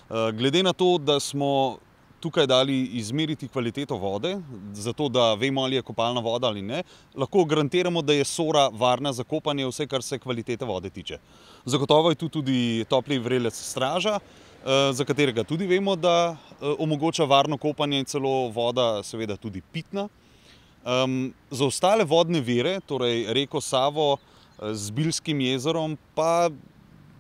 Glede na to, da smo tukaj dali izmeriti kvaliteto vode, zato da vemo, ali je kopalna voda ali ne, lahko garantiramo, da je Sora varna za kopanje, vse kar se kvalitete vode tiče. Zagotovo je tu tudi topli vrelec straža, za katerega tudi vemo, da omogoča varno kopanje in celo voda seveda tudi pitna. Za ostale vodne vire, torej reko Savo z Bilskim jezerom, pa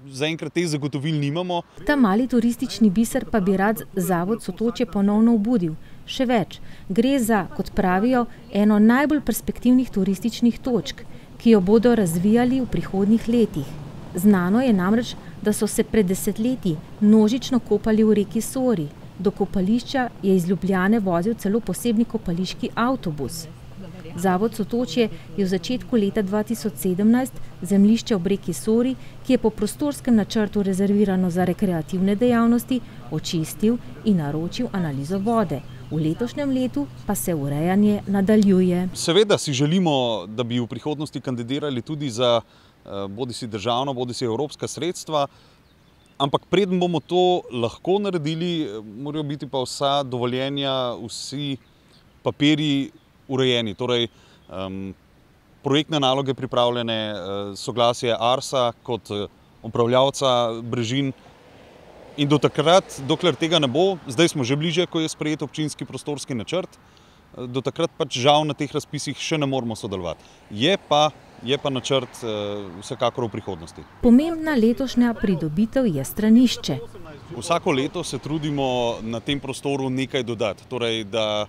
zaenkrat teh zagotovil nimamo. Ta mali turistični biser pa bi rad Zavod Sotočje ponovno obudil. Še več, gre za, kot pravijo, eno najbolj perspektivnih turističnih točk, ki jo bodo razvijali v prihodnjih letih. Znano je namreč, da so se pred desetletji množično kopali v reki Sori. Do kopališča je iz Ljubljane vozil celo posebni kopališki avtobus. Zavod Sotočje je v začetku leta 2017 zemljišče ob reki Sori, ki je po prostorskem načrtu rezervirano za rekreativne dejavnosti, očistil in naročil analizo vode. V letošnjem letu pa se urejanje nadaljuje. Seveda si želimo, da bi v prihodnosti kandidirali tudi za bodisi državno, bodisi evropska sredstva, ampak preden bomo to lahko naredili, morajo biti pa vsa dovoljenja, vsi papirji urejeni. Torej, projektne naloge pripravljene, soglasje Arsa kot upravljavca brežin. In do takrat, dokler tega ne bo, zdaj smo že bliže, ko je sprejet občinski prostorski načrt, do takrat pač žal na teh razpisih še ne moramo sodelovati. Je pa načrt vsekakor v prihodnosti. Pomembna letošnja pridobitev je stranišče. Vsako leto se trudimo na tem prostoru nekaj dodati, torej da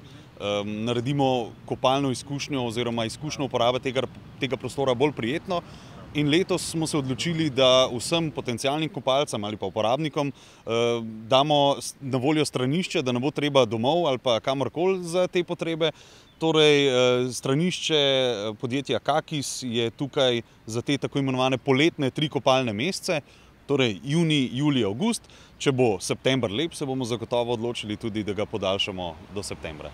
naredimo kopalno izkušnjo oziroma izkušnjo uporabe tega prostora bolj prijetno. In letos smo se odločili, da vsem potencialnim kopalcem ali pa uporabnikom damo na voljo stranišče, da ne bo treba domov ali pa kamorkoli za te potrebe. Torej, stranišče podjetja Kakis je tukaj za te tako imenovane poletne 3 kopalne mesece, torej junij, julij, avgust. Če bo september lep, se bomo zagotovo odločili tudi, da ga podaljšamo do septembra.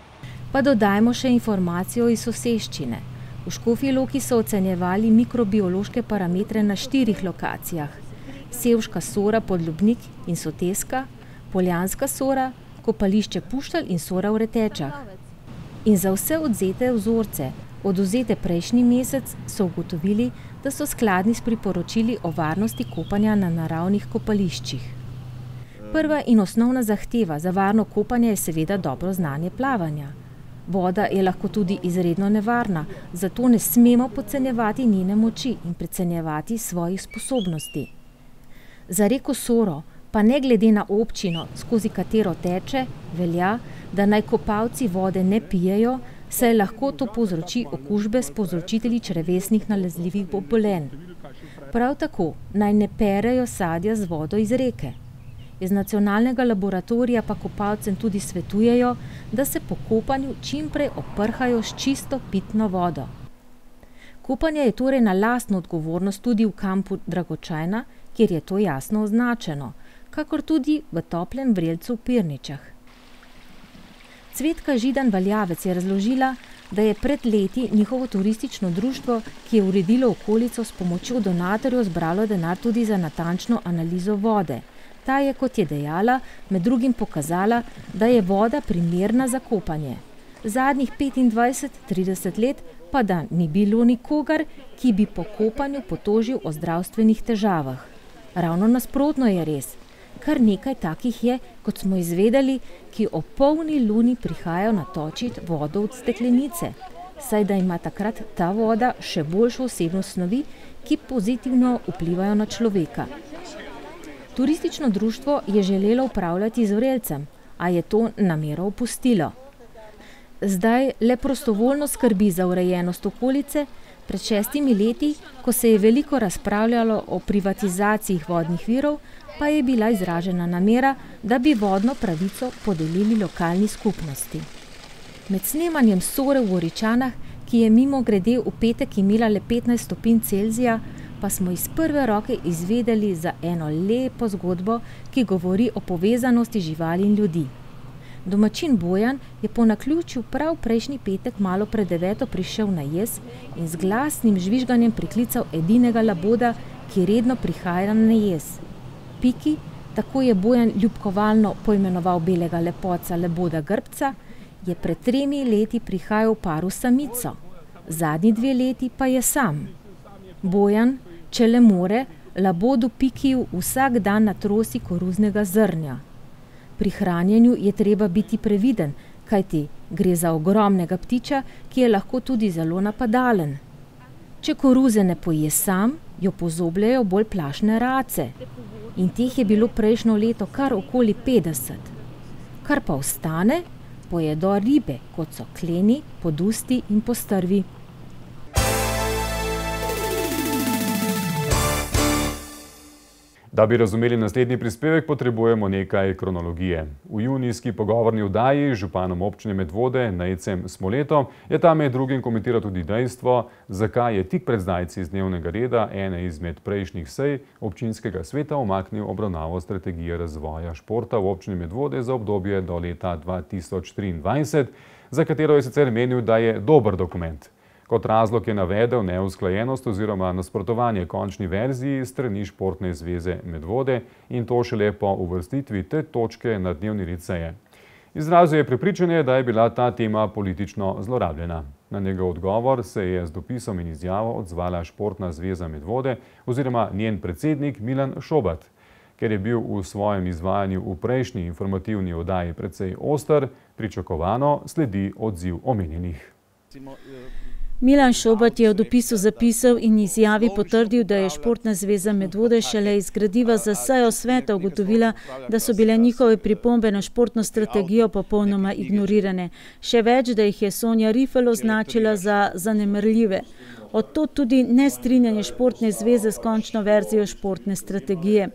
Pa dodajmo še informacijo iz soseščine. V Škofji Loki so ocenjevali mikrobiološke parametre na 4 lokacijah. Sevška Sora Podlubnik in Soteska, Poljanska Sora, kopališče Puštelj in Sora v Retečah. In za vse odzete vzorce, odvzete prejšnji mesec, so ugotovili, da so skladni s priporočili o varnosti kopanja na naravnih kopališčih. Prva in osnovna zahteva za varno kopanje je seveda dobro znanje plavanja. Voda je lahko tudi izredno nevarna, zato ne smemo podcenjevati njene moči in precenjevati svojih sposobnosti. Za reko Soro, pa ne glede na občino, skozi katero teče, velja, da naj kopalci vode ne pijejo, saj lahko to povzroči okužbe s povzročitelji črevesnih nalezljivih obolenj. Prav tako naj ne perejo sadja z vodo iz reke. Iz nacionalnega laboratorija pa kopalcem tudi svetujejo, da se po kopanju čim prej oprhajo s čisto pitno vodo. Kopanje je torej na lastno odgovornost tudi v kampu Dragočajna, kjer je to jasno označeno, kakor tudi v toplem vrelcu v Pirničah. Cvetka Židan Valjavec je razložila, da je pred leti njihovo turistično društvo, ki je uredilo okolico, s pomočjo donatorjev zbralo denar tudi za natančno analizo vode. Ta je, kot je dejala, med drugim pokazala, da je voda primerna za kopanje. Zadnjih 25-30 let pa da ni bilo nikogar, ki bi po kopanju potožil o zdravstvenih težavah. Ravno nasprotno je res. Kar nekaj takih je, kot smo izvedeli, ki ob polni luni prihajajo natočit vodo od steklenice, saj da ima takrat ta voda še boljšo vsebnost snovi, ki pozitivno vplivajo na človeka. Turistično društvo je želelo upravljati z vrelcem, a je to namero opustilo. Zdaj le prostovoljno skrbi za urejenost okolice. Pred 6 leti, ko se je veliko razpravljalo o privatizaciji vodnih virov, pa je bila izražena namera, da bi vodno pravico podelili lokalni skupnosti. Med snemanjem Sore v Goričanah, ki je mimogrede v petek imela le 15 stopinj Celzija, pa smo iz prve roke izvedeli za eno lepo zgodbo, ki govori o povezanosti živali in ljudi. Domačin Bojan je po naključju prav prejšnji petek malo pred 9 prišel na jez in z glasnim žvižganjem priklical edinega laboda, ki redno prihaja na jez. Piki, tako je Bojan ljubkovalno poimenoval belega lepotca Leboda Grbca, je pred 3 leti prihajal v paru samico. Zadnji 2 leti pa je sam. Bojan, če le more, labodu pikiju vsak dan natrosi koruznega zrnja. Pri hranjenju je treba biti previden, kajti gre za ogromnega ptiča, ki je lahko tudi zelo napadalen. Če koruze ne poje sam, jo pozobljajo bolj plašne race. In teh je bilo prejšnjo leto kar okoli 50. Kar pa ostane, pojedo ribe, kot so kleni, podusti in postrvi. Da bi razumeli naslednji prispevek, potrebujemo nekaj kronologije. V junijski pogovorni oddaji z županom občine Medvode, Nejcem Smoleto, je ta med drugim komentiral tudi dejstvo, zakaj je tik pred zdajci iz dnevnega reda ene izmed prejšnjih sej občinskega sveta umaknil obravnavo strategije razvoja športa v občini Medvode za obdobje do leta 2023, za katero je sicer menil, da je dober dokument. Kot razlog je navedel neusklajenost oziroma nasprotovanje končni verziji strani Športne zveze Medvode in to šele po uvrstitvi te točke na dnevni red seje. Izrazil je prepričanje, da je bila ta tema politično zlorabljena. Na njegov odgovor se je z dopisom in izjavo odzvala Športna zveza Medvode oziroma njen predsednik Milan Šobat. Ker je bil v svojem izvajanju v prejšnji informativni oddaji precej oster, pričakovano sledi odziv omenjenih. Milan Šobat je v dopisu zapisal in izjavi potrdil, da je Športna zveza Medvode šele iz gradiva za sejo sveta ugotovila, da so bile njihove pripombe na športno strategijo popolnoma ignorirane. Še več, da jih je Sonja Rifel označila za zanemarljive. Odtod tudi nestrinjanje Športne zveze s končno verzijo športne strategije.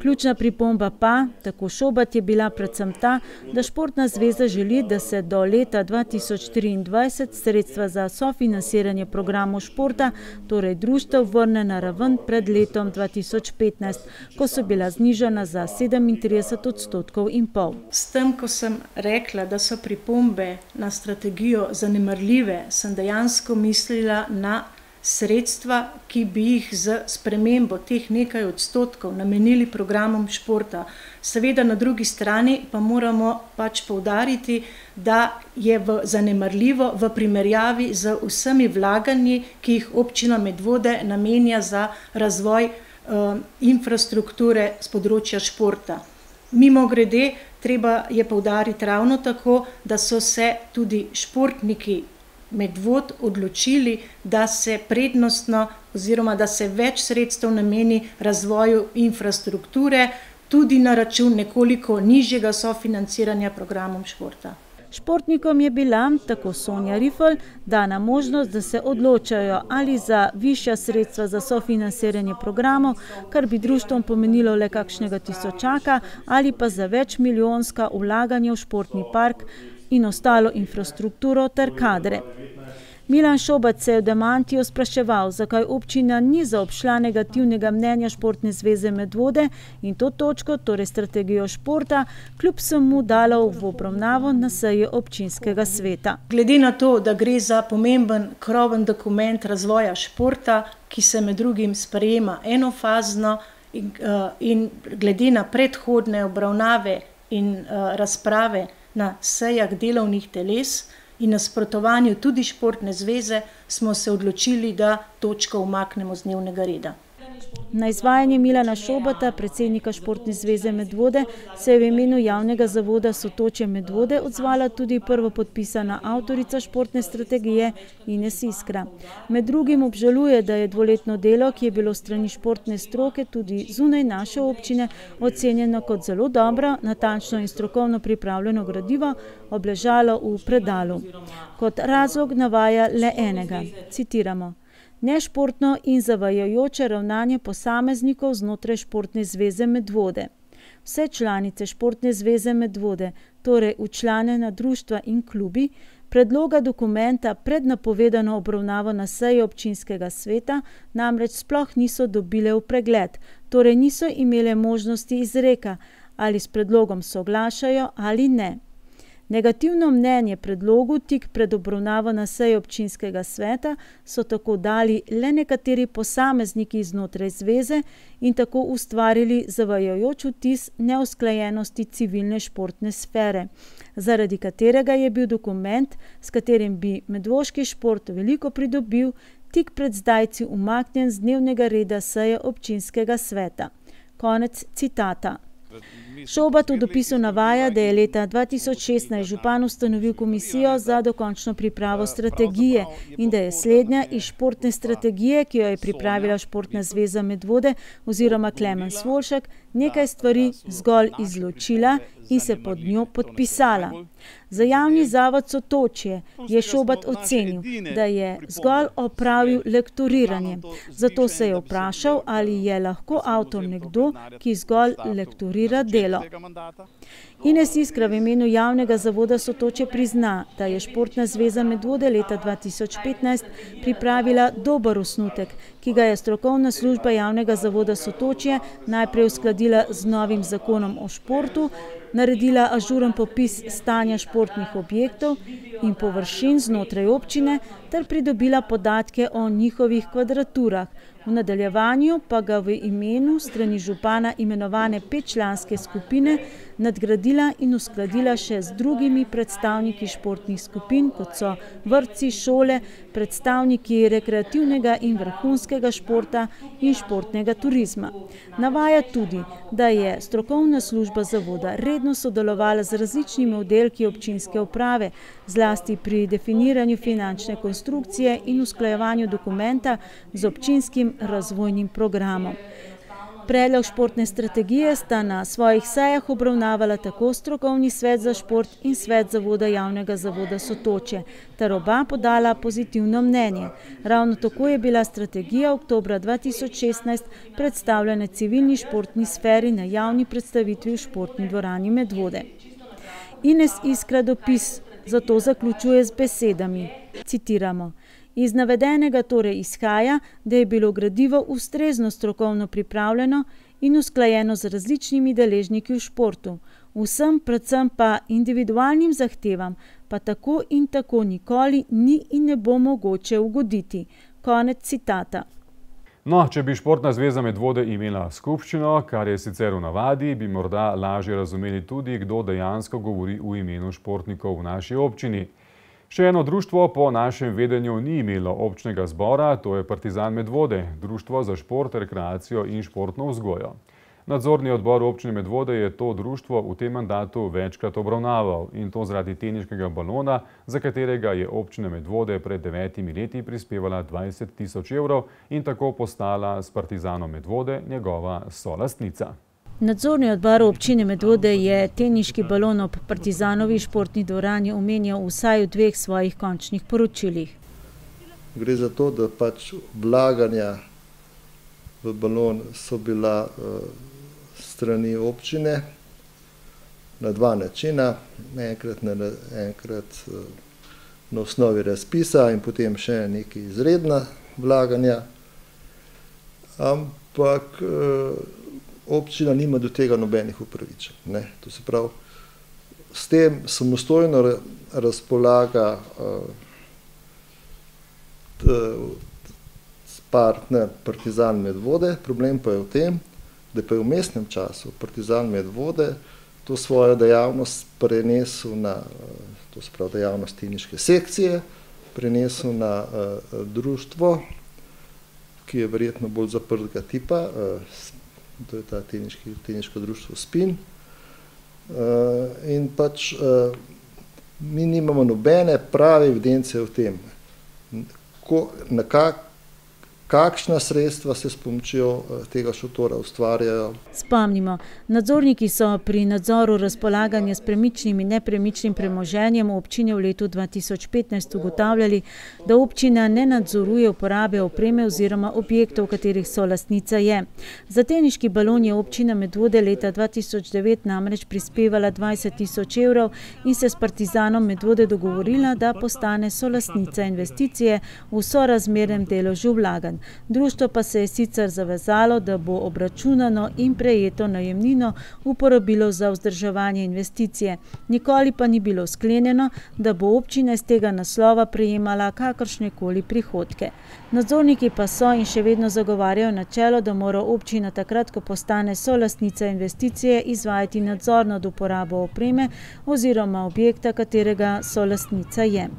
Ključna pripomba pa, tako Šobat, je bila predvsem ta, da Športna zveza želi, da se do leta 2023 sredstva za sofinansiranje programov športa, torej društev, vrne na raven pred letom 2015, ko so bila znižana za 37,5%. S tem, ko sem rekla, da so pripombe na strategijo zanemarljive, sem dejansko mislila na sredstva, ki bi jih z spremembo teh nekaj odstotkov namenili programom športa. Seveda na drugi strani pa moramo poudariti, da je zanemarljivo v primerjavi z vsemi vlaganji, ki jih občina Medvode namenja za razvoj infrastrukture z področja športa. Mimogrede, treba je poudariti ravno tako, da so se tudi športniki Medvod odločili, da se prednostno oziroma da se več sredstev nameni razvoju infrastrukture, tudi na račun nekoliko nižjega sofinanciranja programom športa. Športnikom je bila, tako Sonja Rifel, dana možnost, da se odločajo ali za višja sredstva za sofinanciranje programov, kar bi društvom pomenilo le kakšnega tisočaka, ali pa za večmilijonska vlaganja v športni park in ostalo infrastrukturo ter kadre. Milan Šobat se je v demantiju spraševal, zakaj občina ni zaobšla negativnega mnenja Športne zveze Medvode in to točko, torej strategijo športa, kljub vsemu dala v obravnavo na seji občinskega sveta. Glede na to, da gre za pomemben kroven dokument razvoja športa, ki se med drugim sprejema enofazno in glede na predhodne obravnave in razprave na sejah delovnih teles in nasprotovanju tudi Športne zveze, smo se odločili, da točko umaknemo z dnevnega reda. Na izvajanje Milana Šobata, predsednika Športne zveze Medvode, se je v imenu javnega zavoda Sotočje Medvode odzvala tudi prvopodpisana avtorica športne strategije Ines Iskra. Med drugim obžaluje, da je dvoletno delo, ki je bilo strani športne stroke tudi zunaj naše občine, ocenjeno kot zelo dobro, natančno in strokovno pripravljeno gradivo, obležalo v predalu. Kot razlog navaja le enega, citiramo: nešportno in zavajajoče ravnanje posameznikov znotraj Športne zveze Medvode. Vse članice Športne zveze Medvode, torej včlanjena društva in klubi, predloga dokumenta pred napovedano obravnavo na seji občinskega sveta namreč sploh niso dobile v pregled, torej niso imele možnosti izreka, ali s predlogom soglašajo ali ne. Negativno mnenje predlogu tik pred obravnavo na seji občinskega sveta so tako dali le nekateri posamezniki znotraj zveze in tako ustvarili zavajajoč vtis neusklajenosti civilne športne sfere, zaradi katerega je bil dokument, s katerim bi medvoški šport veliko pridobil, tik pred zdajci umaknjen z dnevnega reda seje občinskega sveta. Konec citata. Šobat v dopisu navaja, da je leta 2016 župan ustanovil komisijo za dokončno pripravo strategije in da je slednja iz športne strategije, ki jo je pripravila Športna zveza Medvode oziroma Klemen Svolšek, nekaj stvari zgolj izločila in se pod njo podpisala. Za javni zavod Sotočje je Šobat ocenil, da je zgolj opravil lektoriranje. Zato se je vprašal, ali je lahko avtor nekdo, ki zgolj lektorira delo. Ines Iskra v imenu javnega zavoda Sotočje prizna, da je Športna zveza Medvode leta 2015 pripravila dober osnutek, ki ga je strokovna služba javnega zavoda Sotočje najprej uskladila z novim zakonom o športu, naredila ažuren popis stanja športnih objektov in površin znotraj občine ter pridobila podatke o njihovih kvadraturah. V nadaljevanju pa ga v imenu strani župana imenovane 5-članske skupine nadgradila in uskladila še z drugimi predstavniki športnih skupin, kot so vrtci, šole, predstavniki rekreativnega in vrhunskega športa in športnega turizma. Navaja tudi, da je strokovna služba zavoda redno sodelovala z različnimi oddelki občinske uprave, zlasti pri definiranju finančne konstrukcije in usklajevanju dokumenta z občinskim razvojnim programom. Predlog športne strategije sta na svojih sejah obravnavala tako strokovni svet za šport in svet zavoda javnega zavoda Sotočje, ter oba podala pozitivno mnenje. Ravno tako je bila strategija oktobra 2016 predstavljena civilni športni sferi na javni predstavitvi v športni dvorani Medvode. Ines Iskra dopis zato zaključuje z besedami, citiramo: Iz navedenega torej izhaja, da je bilo gradivo ustrezno strokovno pripravljeno in usklajeno z različnimi deležniki v športu. Vsem, predvsem pa individualnim zahtevam, pa tako in tako nikoli ni in ne bo mogoče ugoditi. Konec citata. No, če bi Športna zveza Medvode imela skupščino, kar je sicer v navadi, bi morda lažje razumeli tudi, kdo dejansko govori v imenu športnikov v naši občini. Še eno društvo po našem vedenju ni imelo občnega zbora, to je Partizan Medvode, društvo za šport, rekreacijo in športno vzgojo. Nadzorni odbor občine Medvode je to društvo v tem mandatu večkrat obravnaval in to zaradi teniškega balona, za katerega je občina Medvode pred 9 leti prispevala 20 000 evrov in tako postala s Partizanom Medvode njegova solastnica. Nadzorni odbor občine Medvode je teniški balon ob Partizanovi športni dvorani omenjal vsaj v 2 svojih končnih poročilih. Gre za to, da pač vlaganja v balon so bila strani občine na 2 načina. Enkrat na osnovi razpisa in potem še neka izredna vlaganja. Ampak občina nima do tega nobenih upravičenj. To se pravi, s tem samostojno razpolaga partner Partizan Medvode. Problem pa je v tem, da pa je v vmesnem času Partizan Medvode to svojo dejavnost prenesel na, to se pravi dejavnost teniške sekcije, prenesel na društvo, ki je verjetno bolj zaprtega tipa, to je ta teniško društvo Spin. In pač mi nimamo nobene prave evidence o tem, kakšna sredstva se s pomočjo tega šotora ustvarjajo. Spomnimo, nadzorniki so pri nadzoru razpolaganja s premičnim in nepremičnim premoženjem občine v letu 2015 ugotavljali, da občina ne nadzoruje uporabe opreme oziroma objektov, katerih solastnica je. Za teniški balon je občina Medvode leta 2009 namreč prispevala 20 000 evrov in se s Partizanom Medvode dogovorila, da postane solastnica investicije v sorazmernem deležu vlaganj. Društvo pa se je sicer zavezalo, da bo obračunano in prejeto najemnino uporabilo za vzdrževanje investicije. Nikoli pa ni bilo sklenjeno, da bo občina iz tega naslova prejemala kakršnekoli prihodke. Nadzorniki pa so in še vedno zagovarjajo načelo, da mora občina takrat, ko postane solastnica investicije, izvajati nadzor nad uporabo opreme oziroma objekta, katerega solastnica je.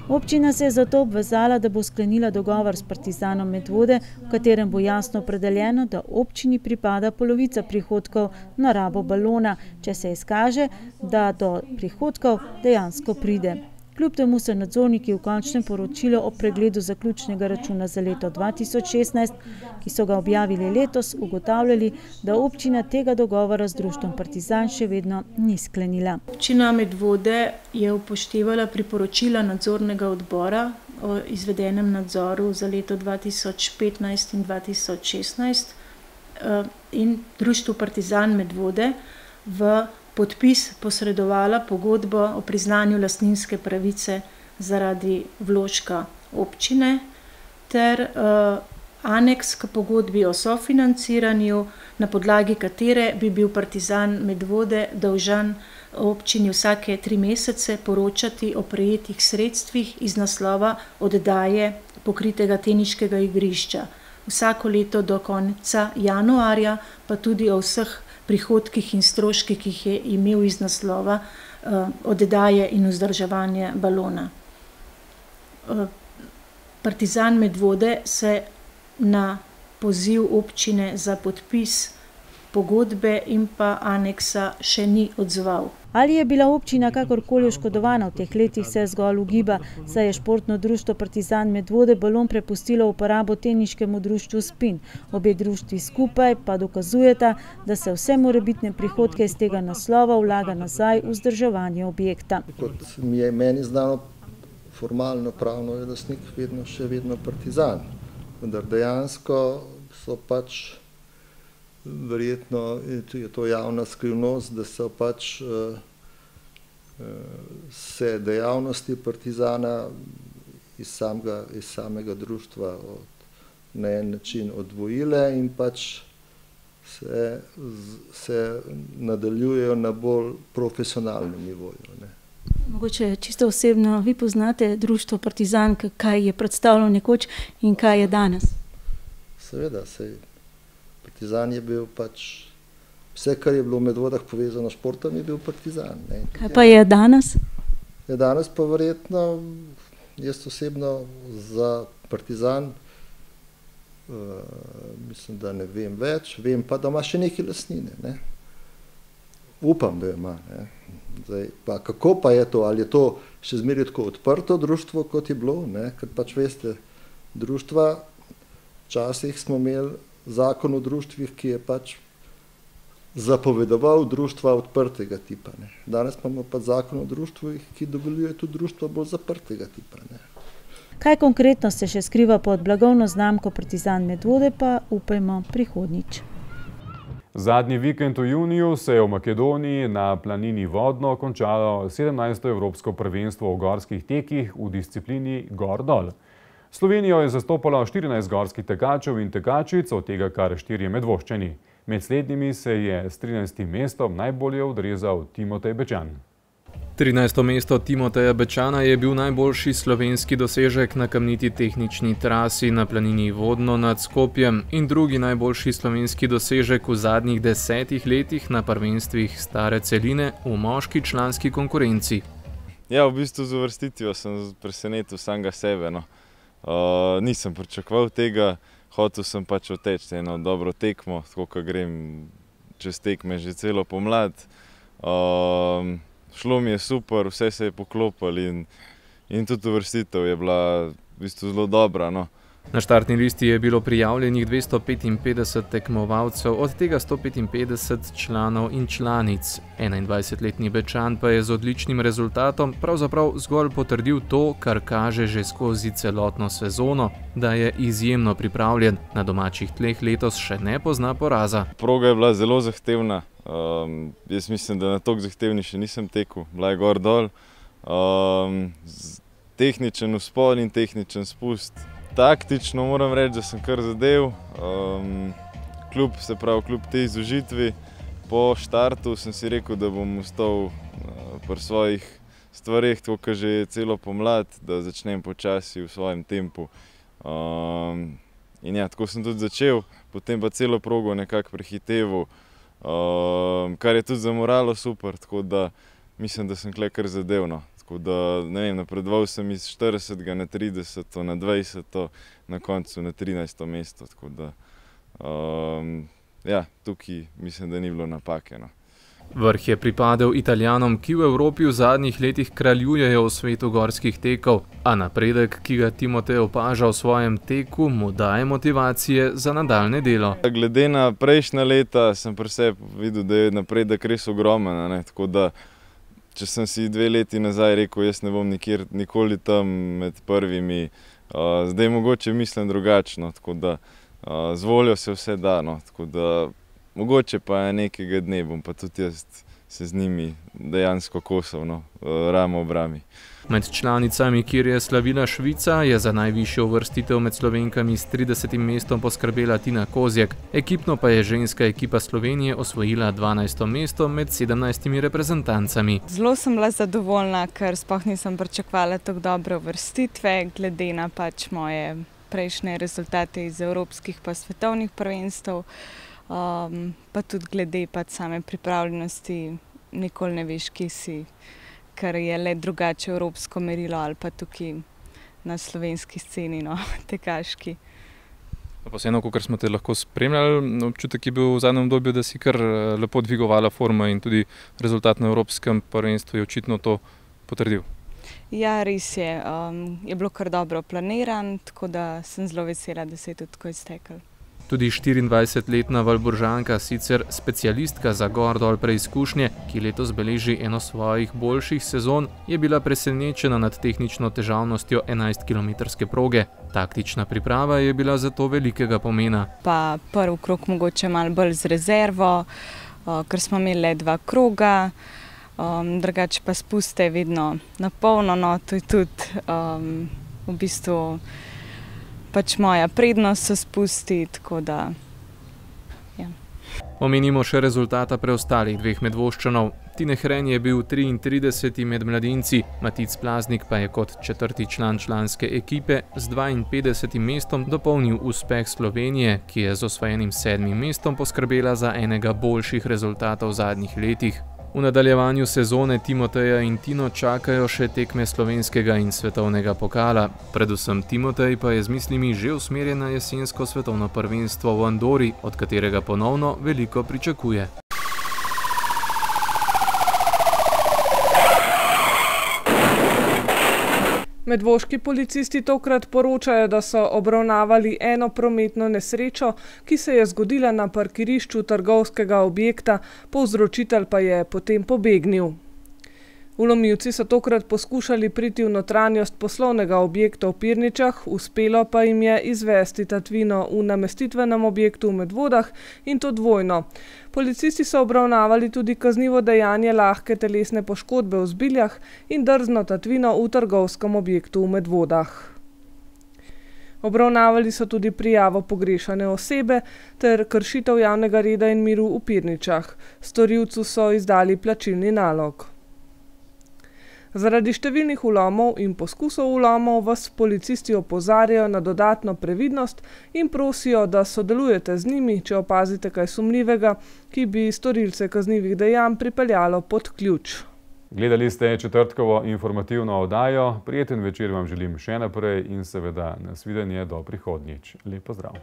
Občina se je zato obvezala, da bo sklenila dogovor s Partizanom Medvode, v katerem bo jasno opredeljeno, da občini pripada polovica prihodkov na rabo balona, če se izkaže, da do prihodkov dejansko pride. Kljub temu so nadzorniki v končnem poročilu o pregledu zaključnega računa za leto 2016, ki so ga objavili letos, ugotavljali, da občina tega dogovora z društvom Partizan še vedno ni sklenila. Občina Medvode je upoštevala priporočila nadzornega odbora o izvedenem nadzoru za leto 2015 in 2016 in društvu Partizan Medvode v podpis posredovala pogodbo o priznanju lastninske pravice zaradi vložka občine ter aneks k pogodbi o sofinanciranju, na podlagi katere bi bil Partizan Medvode dolžan občini vsake 3 mesece poročati o prejetih sredstvih iz naslova oddaje pokritega teniškega igrišča. Vsako leto do konca januarja, pa tudi o vseh prihodkih in stroških, ki jih je imel iz naslova oddaje in vzdrževanja balona. Partizan Medvode se na poziv občine za podpis pogodbe in pa aneksa še ni odzval. Ali je bila občina kakorkoli oškodovana v teh letih, se zgolj ugiba, saj je športno društvo Partizan Medvode balon prepustilo v uporabo teniškemu društvu Spin. Obe društvi skupaj pa dokazujeta, da se vse morebitne prihodke iz tega naslova vlaga nazaj v vzdrževanje objekta. Kot mi je meni znano, formalno pravno je lastnik še vedno Partizan, vendar dejansko so pač verjetno je to javna skrivnost, da so pač se dejavnosti Partizana iz samega društva na en način odvojile in pač se nadaljujejo na bolj profesionalnem nivoju. Mogoče čisto osebno, vi poznate društvo Partizan, kaj je predstavljalo nekoč in kaj je danes? Seveda, Partizan je bil pač, vse, kar je bilo v Medvodah povezano s športom, je bil Partizan. Kaj pa je danes? Danes pa verjetno, jaz osebno za Partizan, mislim, da ne vem več, vem pa, da ima še neke lastnine. Upam, da ima. Zdaj, pa kako pa je to, ali je to še zmeraj tako odprto društvo, kot je bilo, ker pač veste, društva, včasih smo imeli zakon o društvih, ki je pač zapovedoval društva odprtega tipa. Danes pa imamo pa zakon o društvih, ki dovoljuje tudi društva bolj zaprtega tipa. Kaj konkretno se še skriva pod blagovno znamko Partizan Medvode, pa upajmo prihodnjič. Zadnji vikend v juniju se je v Makedoniji na planini Vodno končalo 17. evropsko prvenstvo v gorskih tekih v disciplini Gor-dol. Slovenijo je zastopalo 14 gorskih tekačev in tekačic, od tega kar 4 Medvoščani. Med slednjimi se je s 13. mestom najbolje odrezal Timotej Bečan. 13. mesto Timoteja Bečana je bil najboljši slovenski dosežek na kamniti tehnični trasi na planini Vodno nad Skopjem in drugi najboljši slovenski dosežek v zadnjih 10 letih na prvenstvih stare celine v moški članski konkurenci. Ja, v bistvu z uvrstitvijo sem presenetil samega sebe. Nisem pričakoval tega, hotel sem pač oteči eno dobro tekmo, tako kot grem čez tekme že celo pomlad. Šlo mi je super, vse se je poklopilo in tudi uvrstitev je bila v bistvu zelo dobra. Na štartni listi je bilo prijavljenih 255 tekmovalcev, od tega 155 članov in članic. 21-letni Bečan pa je z odličnim rezultatom pravzaprav zgolj potrdil to, kar kaže že skozi celotno sezono, da je izjemno pripravljen. Na domačih tleh letos še ne pozna poraza. Proga je bila zelo zahtevna. Jaz mislim, da na toliko zahtevni še nisem tekel. Bila je gor-dol. Tehničen vzpon in tehničen spust. Taktično moram reči, da sem kar zadev, kljub tej izužitvi. Po štartu sem si rekel, da bom ostal pri svojih stvareh, tako kot že celo pomlad, da začnem počasi v svojem tempu. In ja, tako sem tudi začel, potem pa celo progo nekako prehiteval, kar je tudi za moralo super, tako da mislim, da sem kar zadev. tako da, ne vem, napredoval sem iz 40. na 30. na 20. na koncu na 13. mesto, tako da, ja, tukaj mislim, da ni bilo napake, no. Vrh je pripadel Italijanom, ki v Evropi v zadnjih letih kraljujejo v svetu gorskih tekov, a napredek, ki ga Timotej opaža v svojem teku, mu daje motivacije za nadaljne delo. Glede na prejšnja leta sem pri sebi videl, da je napredek res ogromen, ne, tako da, če sem si 2 leti nazaj rekel, jaz ne bom nikoli tam med prvimi, zdaj mogoče mislim drugačno, tako da z voljo se vse da, no, tako da mogoče pa nekega dne bom pa tudi jaz se z njimi dejansko kosal, no, ramo ob rami. Med članicami, kjer je slavila Švica, je za najvišjo uvrstitev med Slovenkami s 30. mestom poskrbela Tina Kozjek. Ekipno pa je ženska ekipa Slovenije osvojila 12. mesto med 17 reprezentancami. Zelo sem bila zadovoljna, ker sploh nisem pričakovala tako dobre uvrstitve, glede na pač moje prejšnje rezultate iz evropskih pa svetovnih prvenstev. Pa tudi glede pač same pripravljenosti, nikoli ne veš, kje si, ker je le drugače evropsko merilo ali pa tukaj na slovenski sceni, no, tekaški. Pa vseeno, kakor smo te lahko spremljali, občutek je bil v zadnjem obdobju, da si kar lepo dvigovala forma in tudi rezultat na evropskem prvenstvu je očitno to potrdil. Ja, res je. Je bilo kar dobro planiran, tako da sem zelo vesela, da se je tudi tako iztekel. Tudi 24-letna Valburžanka, sicer specialistka za gor-dol preizkušnje, ki letos beleži eno svojih boljših sezon, je bila presenečena nad tehnično težavnostjo 11-kilometrske proge. Taktična priprava je bila zato velikega pomena. Pa prvi krog mogoče malo bolj z rezervo, ker smo imeli le 2 kroga, drugače pa spuste vedno na polno, no, to je tudi v bistvu pač moja prednost so spusti, tako da, ja. Omenimo še rezultata preostalih 2 Medvoščanov. Tine Hren je bil 33. med mladinci, Matic Plaznik pa je kot 4. član članske ekipe z 52. mestom dopolnil uspeh Slovenije, ki je z osvojenim 7. mestom poskrbela za enega boljših rezultatov v zadnjih letih. V nadaljevanju sezone Timoteja in Tino čakajo še tekme slovenskega in svetovnega pokala. Predvsem Timotej pa je z mislimi že usmerjen na jesensko svetovno prvenstvo v Andori, od katerega ponovno veliko pričakuje. Medvoški policisti tokrat poročajo, da so obravnavali eno prometno nesrečo, ki se je zgodila na parkirišču trgovskega objekta, povzročitelj pa je potem pobegnil. Vlomilci so tokrat poskušali priti v notranjost poslovnega objekta v Pirničah, uspelo pa jim je izvesti tatvino v namestitvenem objektu v Medvodah in to dvojno. Policisti so obravnavali tudi kaznivo dejanje lahke telesne poškodbe v Zbiljah in drzno tatvino v trgovskem objektu v Medvodah. Obravnavali so tudi prijavo pogrešane osebe ter kršitev javnega reda in miru v Pirničah. Storilcu so izdali plačilni nalog. Zaradi številnih vlomov in poskusov vlomov vas policisti opozarjajo na dodatno previdnost in prosijo, da sodelujete z njimi, če opazite kaj sumljivega, ki bi storilce kaznivih dejanj pripeljalo pod ključ. Gledali ste četrtkovo informativno oddajo. Prijeten večer vam želim še naprej in seveda nasvidenje do prihodnjič. Lep pozdrav.